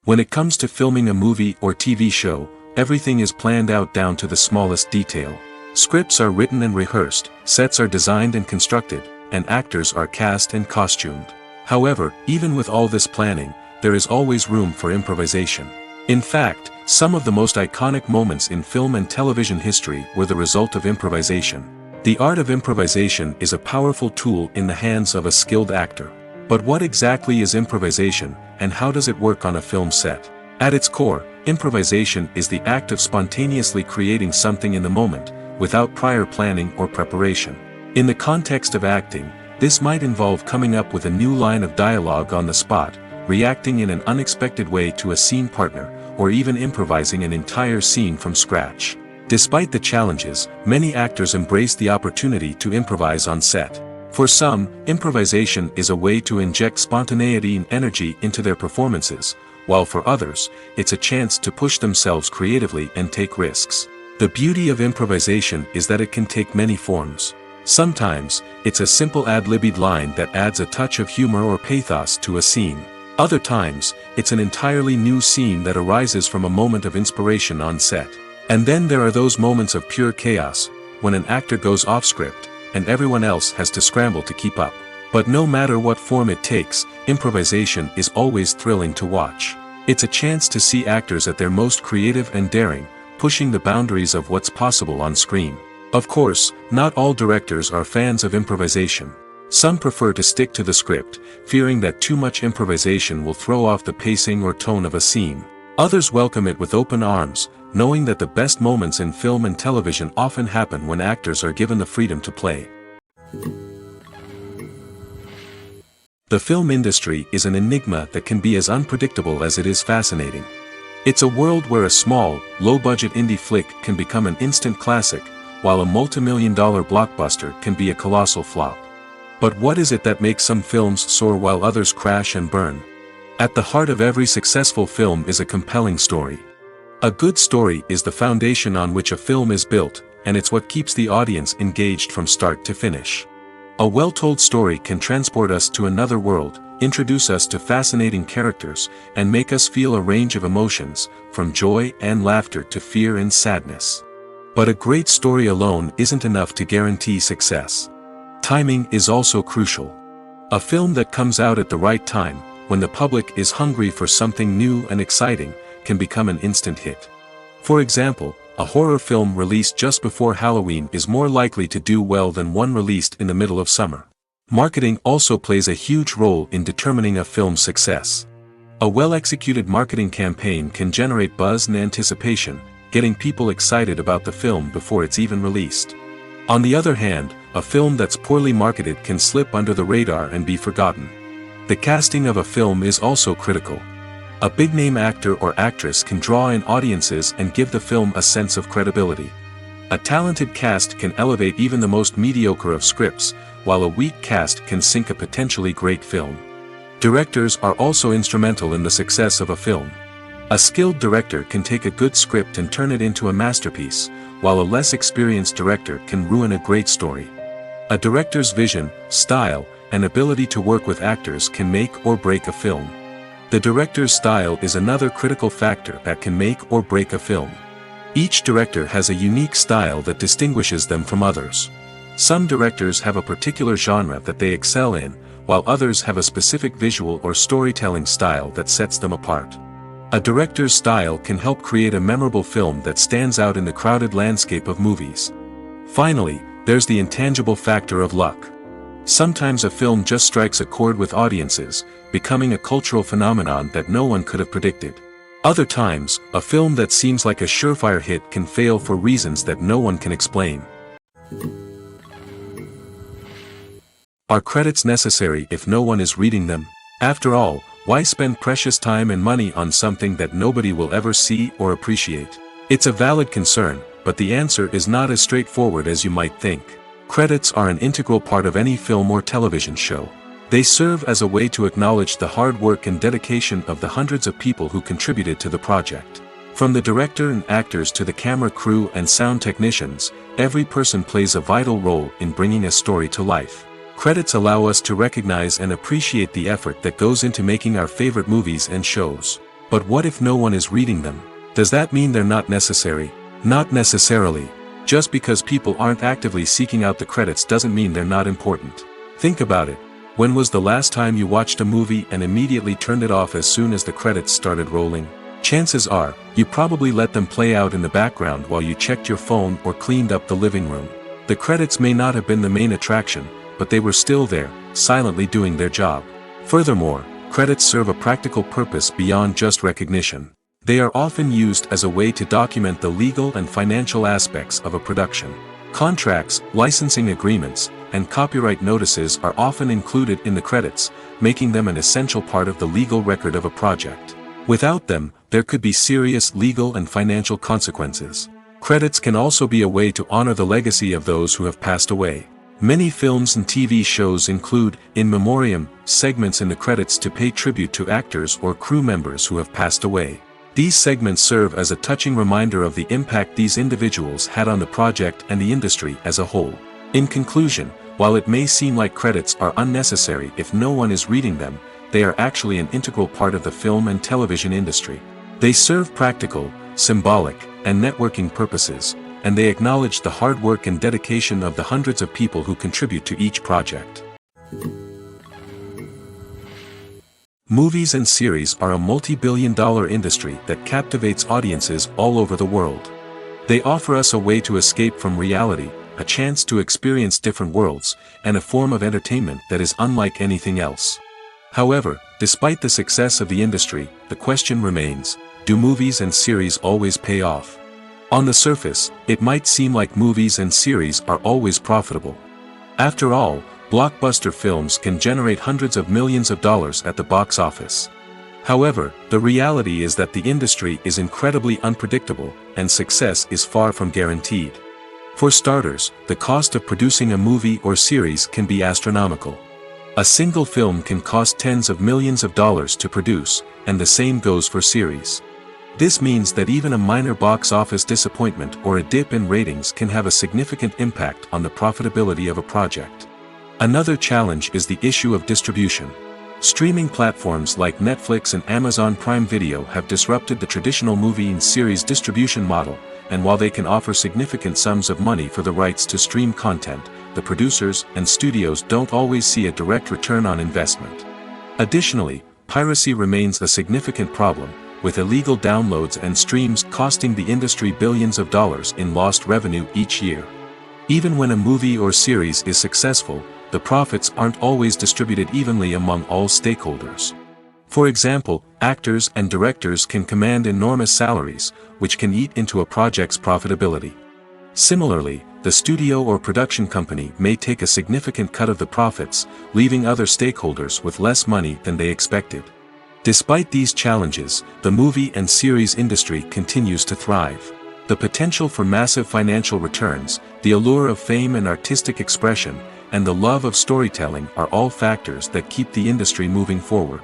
When it comes to filming a movie or TV show, everything is planned out down to the smallest detail. Scripts are written and rehearsed, sets are designed and constructed, and actors are cast and costumed. However, even with all this planning, there is always room for improvisation. In fact, some of the most iconic moments in film and television history were the result of improvisation. The art of improvisation is a powerful tool in the hands of a skilled actor. But what exactly is improvisation, and how does it work on a film set? At its core, improvisation is the act of spontaneously creating something in the moment, without prior planning or preparation. In the context of acting, This might involve coming up with a new line of dialogue on the spot, reacting in an unexpected way to a scene partner, or even improvising an entire scene from scratch. Despite the challenges, many actors embrace the opportunity to improvise on set. For some, improvisation is a way to inject spontaneity and energy into their performances, while for others, it's a chance to push themselves creatively and take risks. The beauty of improvisation is that it can take many forms. Sometimes, it's a simple ad-libbed line that adds a touch of humor or pathos to a scene. Other times, it's an entirely new scene that arises from a moment of inspiration on set. And then there are those moments of pure chaos, when an actor goes off script, and everyone else has to scramble to keep up. But no matter what form it takes, improvisation is always thrilling to watch. It's a chance to see actors at their most creative and daring, pushing the boundaries of what's possible on screen. Of course, not all directors are fans of improvisation. Some prefer to stick to the script, fearing that too much improvisation will throw off the pacing or tone of a scene. Others welcome it with open arms, knowing that the best moments in film and television often happen when actors are given the freedom to play. The film industry is an enigma that can be as unpredictable as it is fascinating. It's a world where a small, low-budget indie flick can become an instant classic, while a multi-million-dollar blockbuster can be a colossal flop. But what is it that makes some films soar while others crash and burn? At the heart of every successful film is a compelling story. A good story is the foundation on which a film is built, and it's what keeps the audience engaged from start to finish. A well-told story can transport us to another world, introduce us to fascinating characters, and make us feel a range of emotions, from joy and laughter to fear and sadness. But a great story alone isn't enough to guarantee success. Timing is also crucial. A film that comes out at the right time, when the public is hungry for something new and exciting, can become an instant hit. For example, a horror film released just before Halloween is more likely to do well than one released in the middle of summer. Marketing also plays a huge role in determining a film's success. A well-executed marketing campaign can generate buzz and anticipation, getting people excited about the film before it's even released. On the other hand, a film that's poorly marketed can slip under the radar and be forgotten. The casting of a film is also critical. A big-name actor or actress can draw in audiences and give the film a sense of credibility. A talented cast can elevate even the most mediocre of scripts, while a weak cast can sink a potentially great film. Directors are also instrumental in the success of a film. A skilled director can take a good script and turn it into a masterpiece, while a less experienced director can ruin a great story. A director's vision, style, and ability to work with actors can make or break a film. The director's style is another critical factor that can make or break a film. Each director has a unique style that distinguishes them from others. Some directors have a particular genre that they excel in, while others have a specific visual or storytelling style that sets them apart. A director's style can help create a memorable film that stands out in the crowded landscape of movies. Finally, there's the intangible factor of luck. Sometimes a film just strikes a chord with audiences, becoming a cultural phenomenon that no one could have predicted. Other times, a film that seems like a surefire hit can fail for reasons that no one can explain. Are credits necessary if no one is reading them? After all, why spend precious time and money on something that nobody will ever see or appreciate? It's a valid concern, but the answer is not as straightforward as you might think. Credits are an integral part of any film or television show. They serve as a way to acknowledge the hard work and dedication of the hundreds of people who contributed to the project. From the director and actors to the camera crew and sound technicians, every person plays a vital role in bringing a story to life. Credits allow us to recognize and appreciate the effort that goes into making our favorite movies and shows. But what if no one is reading them? Does that mean they're not necessary? Not necessarily. Just because people aren't actively seeking out the credits doesn't mean they're not important. Think about it. When was the last time you watched a movie and immediately turned it off as soon as the credits started rolling? Chances are, you probably let them play out in the background while you checked your phone or cleaned up the living room. The credits may not have been the main attraction, but they were still there, silently doing their job. Furthermore, credits serve a practical purpose beyond just recognition. They are often used as a way to document the legal and financial aspects of a production. Contracts, licensing agreements, and copyright notices are often included in the credits, making them an essential part of the legal record of a project. Without them, there could be serious legal and financial consequences. Credits can also be a way to honor the legacy of those who have passed away. Many films and TV shows include, in memoriam, segments in the credits to pay tribute to actors or crew members who have passed away. These segments serve as a touching reminder of the impact these individuals had on the project and the industry as a whole. In conclusion, while it may seem like credits are unnecessary if no one is reading them, they are actually an integral part of the film and television industry. They serve practical, symbolic, and networking purposes, and they acknowledge the hard work and dedication of the hundreds of people who contribute to each project. Movies and series are a multi-billion-dollar industry that captivates audiences all over the world. They offer us a way to escape from reality, a chance to experience different worlds, and a form of entertainment that is unlike anything else. However, despite the success of the industry, the question remains, do movies and series always pay off? On the surface, it might seem like movies and series are always profitable. After all, blockbuster films can generate hundreds of millions of dollars at the box office. However, the reality is that the industry is incredibly unpredictable, and success is far from guaranteed. For starters, the cost of producing a movie or series can be astronomical. A single film can cost tens of millions of dollars to produce, and the same goes for series. This means that even a minor box office disappointment or a dip in ratings can have a significant impact on the profitability of a project. Another challenge is the issue of distribution. Streaming platforms like Netflix and Amazon Prime Video have disrupted the traditional movie and series distribution model, and while they can offer significant sums of money for the rights to stream content, the producers and studios don't always see a direct return on investment. Additionally, piracy remains a significant problem, with illegal downloads and streams costing the industry billions of dollars in lost revenue each year. Even when a movie or series is successful, the profits aren't always distributed evenly among all stakeholders. For example, actors and directors can command enormous salaries, which can eat into a project's profitability. Similarly, the studio or production company may take a significant cut of the profits, leaving other stakeholders with less money than they expected. Despite these challenges, the movie and series industry continues to thrive. The potential for massive financial returns, the allure of fame and artistic expression, and the love of storytelling are all factors that keep the industry moving forward.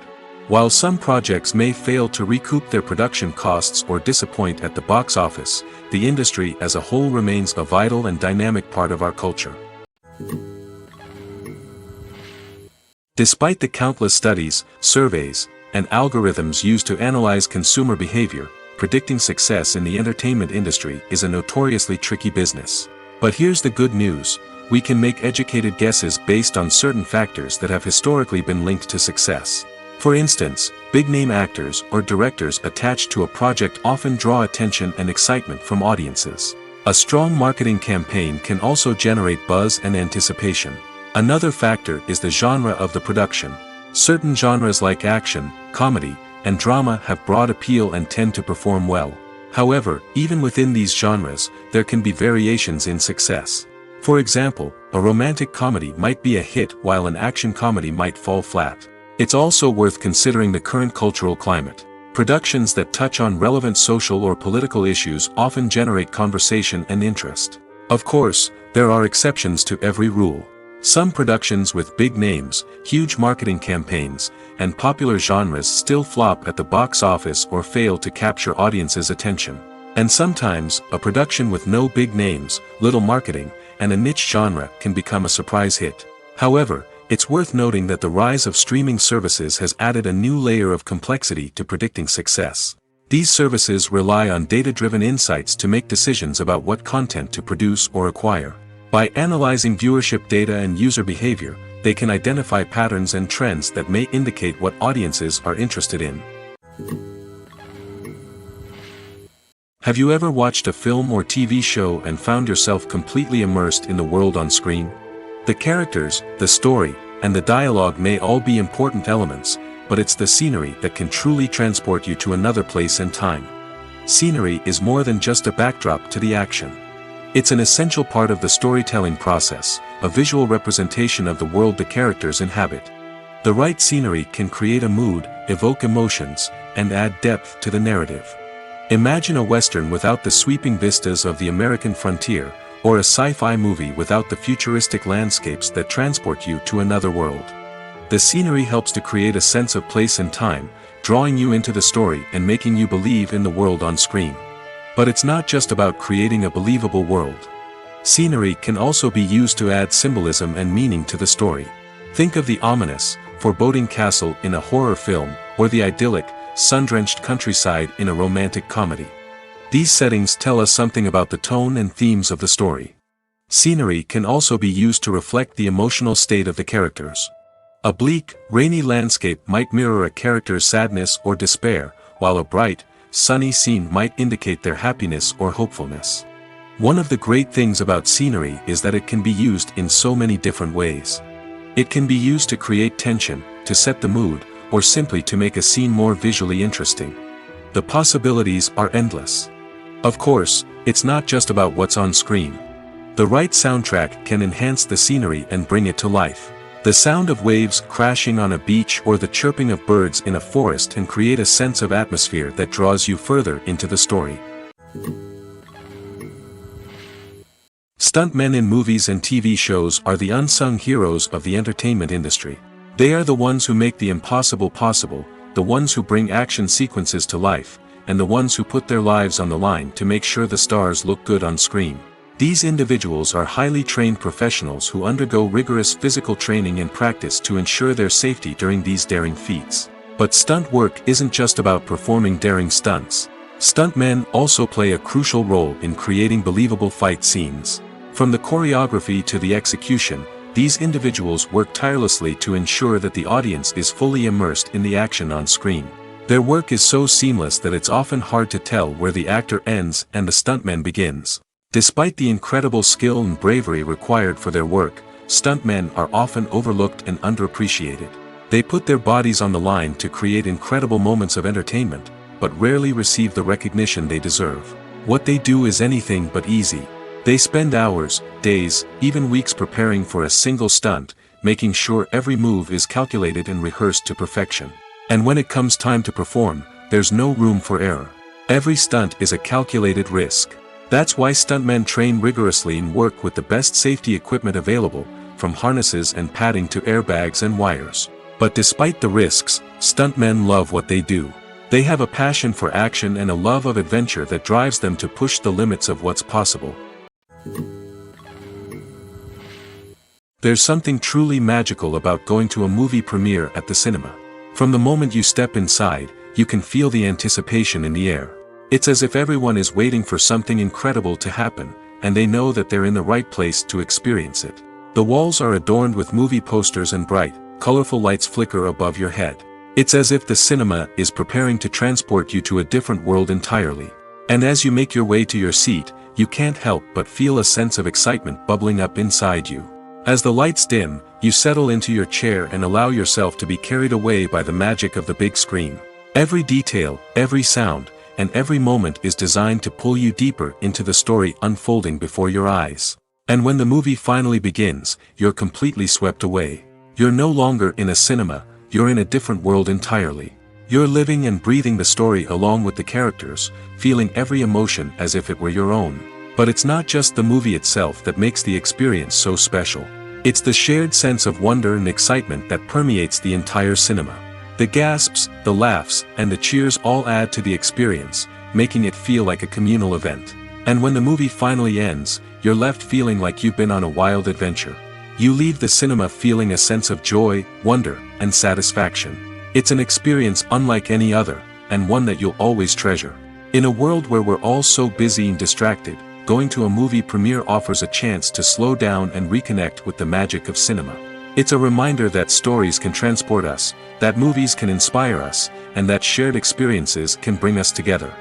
While some projects may fail to recoup their production costs or disappoint at the box office, the industry as a whole remains a vital and dynamic part of our culture. Despite the countless studies, surveys, and algorithms used to analyze consumer behavior, predicting success in the entertainment industry is a notoriously tricky business. But here's the good news: we can make educated guesses based on certain factors that have historically been linked to success. For instance, big-name actors or directors attached to a project often draw attention and excitement from audiences. A strong marketing campaign can also generate buzz and anticipation. Another factor is the genre of the production. Certain genres like action, comedy, and drama have broad appeal and tend to perform well. However, even within these genres, there can be variations in success. For example, a romantic comedy might be a hit while an action comedy might fall flat. It's also worth considering the current cultural climate. Productions that touch on relevant social or political issues often generate conversation and interest. Of course, there are exceptions to every rule. Some productions with big names, huge marketing campaigns, and popular genres still flop at the box office or fail to capture audiences' attention. And sometimes, a production with no big names, little marketing, and a niche genre can become a surprise hit. However, it's worth noting that the rise of streaming services has added a new layer of complexity to predicting success. These services rely on data-driven insights to make decisions about what content to produce or acquire. By analyzing viewership data and user behavior, they can identify patterns and trends that may indicate what audiences are interested in. Have you ever watched a film or TV show and found yourself completely immersed in the world on screen? The characters, the story, and the dialogue may all be important elements, but it's the scenery that can truly transport you to another place and time. Scenery is more than just a backdrop to the action. It's an essential part of the storytelling process, a visual representation of the world the characters inhabit. The right scenery can create a mood, evoke emotions, and add depth to the narrative. Imagine a Western without the sweeping vistas of the American frontier, or a sci-fi movie without the futuristic landscapes that transport you to another world. The scenery helps to create a sense of place and time, drawing you into the story and making you believe in the world on screen. But it's not just about creating a believable world. Scenery can also be used to add symbolism and meaning to the story. Think of the ominous, foreboding castle in a horror film, or the idyllic, sun-drenched countryside in a romantic comedy. These settings tell us something about the tone and themes of the story. Scenery can also be used to reflect the emotional state of the characters. A bleak, rainy landscape might mirror a character's sadness or despair, while a bright, sunny scene might indicate their happiness or hopefulness. One of the great things about scenery is that it can be used in so many different ways. It can be used to create tension, to set the mood, or simply to make a scene more visually interesting. The possibilities are endless. Of course, it's not just about what's on screen. The right soundtrack can enhance the scenery and bring it to life. The sound of waves crashing on a beach or the chirping of birds in a forest can create a sense of atmosphere that draws you further into the story. Stuntmen in movies and TV shows are the unsung heroes of the entertainment industry. They are the ones who make the impossible possible, the ones who bring action sequences to life, and the ones who put their lives on the line to make sure the stars look good on screen. These individuals are highly trained professionals who undergo rigorous physical training and practice to ensure their safety during these daring feats. But stunt work isn't just about performing daring stunts. Stuntmen also play a crucial role in creating believable fight scenes. From the choreography to the execution, these individuals work tirelessly to ensure that the audience is fully immersed in the action on screen. Their work is so seamless that it's often hard to tell where the actor ends and the stuntman begins. Despite the incredible skill and bravery required for their work, stuntmen are often overlooked and underappreciated. They put their bodies on the line to create incredible moments of entertainment, but rarely receive the recognition they deserve. What they do is anything but easy. They spend hours, days, even weeks preparing for a single stunt, making sure every move is calculated and rehearsed to perfection. And when it comes time to perform, there's no room for error. Every stunt is a calculated risk. That's why stuntmen train rigorously and work with the best safety equipment available, from harnesses and padding to airbags and wires. But despite the risks, stuntmen love what they do. They have a passion for action and a love of adventure that drives them to push the limits of what's possible. There's something truly magical about going to a movie premiere at the cinema. From the moment you step inside, you can feel the anticipation in the air. It's as if everyone is waiting for something incredible to happen, and they know that they're in the right place to experience it. The walls are adorned with movie posters and bright, colorful lights flicker above your head. It's as if the cinema is preparing to transport you to a different world entirely. And as you make your way to your seat, you can't help but feel a sense of excitement bubbling up inside you. As the lights dim, you settle into your chair and allow yourself to be carried away by the magic of the big screen. Every detail, every sound, and every moment is designed to pull you deeper into the story unfolding before your eyes. And when the movie finally begins, you're completely swept away. You're no longer in a cinema, you're in a different world entirely. You're living and breathing the story along with the characters, feeling every emotion as if it were your own. But it's not just the movie itself that makes the experience so special. It's the shared sense of wonder and excitement that permeates the entire cinema. The gasps, the laughs, and the cheers all add to the experience, making it feel like a communal event. And when the movie finally ends, you're left feeling like you've been on a wild adventure. You leave the cinema feeling a sense of joy, wonder, and satisfaction. It's an experience unlike any other, and one that you'll always treasure. In a world where we're all so busy and distracted, going to a movie premiere offers a chance to slow down and reconnect with the magic of cinema. It's a reminder that stories can transport us, that movies can inspire us, and that shared experiences can bring us together.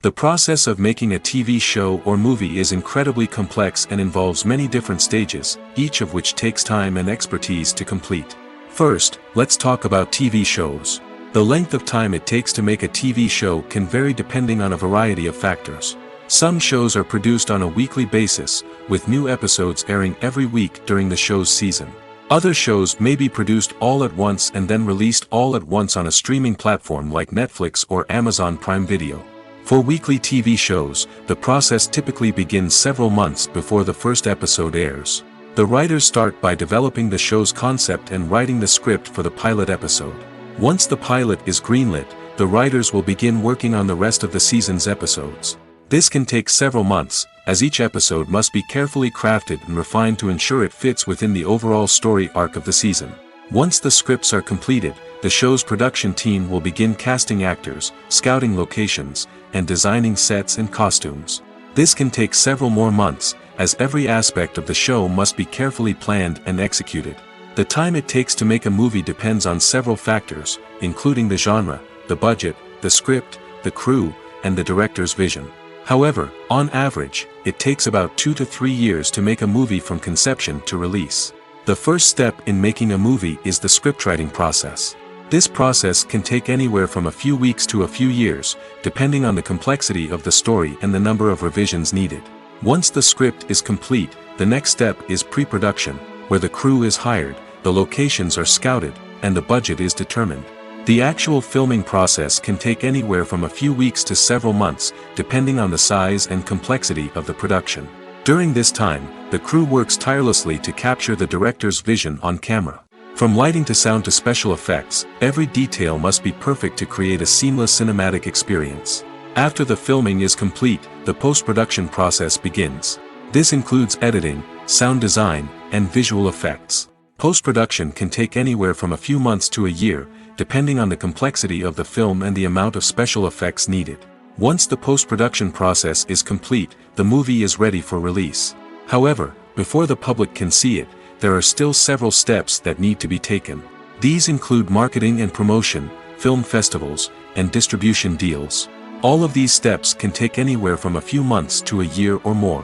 The process of making a TV show or movie is incredibly complex and involves many different stages, each of which takes time and expertise to complete. First, let's talk about TV shows. The length of time it takes to make a TV show can vary depending on a variety of factors. Some shows are produced on a weekly basis, with new episodes airing every week during the show's season. Other shows may be produced all at once and then released all at once on a streaming platform like Netflix or Amazon Prime Video. For weekly TV shows, the process typically begins several months before the first episode airs. The writers start by developing the show's concept and writing the script for the pilot episode. Once the pilot is greenlit, the writers will begin working on the rest of the season's episodes. This can take several months, as each episode must be carefully crafted and refined to ensure it fits within the overall story arc of the season. Once the scripts are completed, the show's production team will begin casting actors, scouting locations, and designing sets and costumes. This can take several more months, as every aspect of the show must be carefully planned and executed. The time it takes to make a movie depends on several factors, including the genre, the budget, the script, the crew, and the director's vision. However, on average, it takes about 2 to 3 years to make a movie from conception to release. The first step in making a movie is the scriptwriting process. This process can take anywhere from a few weeks to a few years, depending on the complexity of the story and the number of revisions needed. Once the script is complete, the next step is pre-production, where the crew is hired, the locations are scouted, and the budget is determined. The actual filming process can take anywhere from a few weeks to several months, depending on the size and complexity of the production. During this time, the crew works tirelessly to capture the director's vision on camera. From lighting to sound to special effects, every detail must be perfect to create a seamless cinematic experience. After the filming is complete, the post-production process begins. This includes editing, sound design, and visual effects. Post-production can take anywhere from a few months to a year, depending on the complexity of the film and the amount of special effects needed. Once the post-production process is complete, the movie is ready for release. However, before the public can see it, there are still several steps that need to be taken. These include marketing and promotion, film festivals, and distribution deals. All of these steps can take anywhere from a few months to a year or more.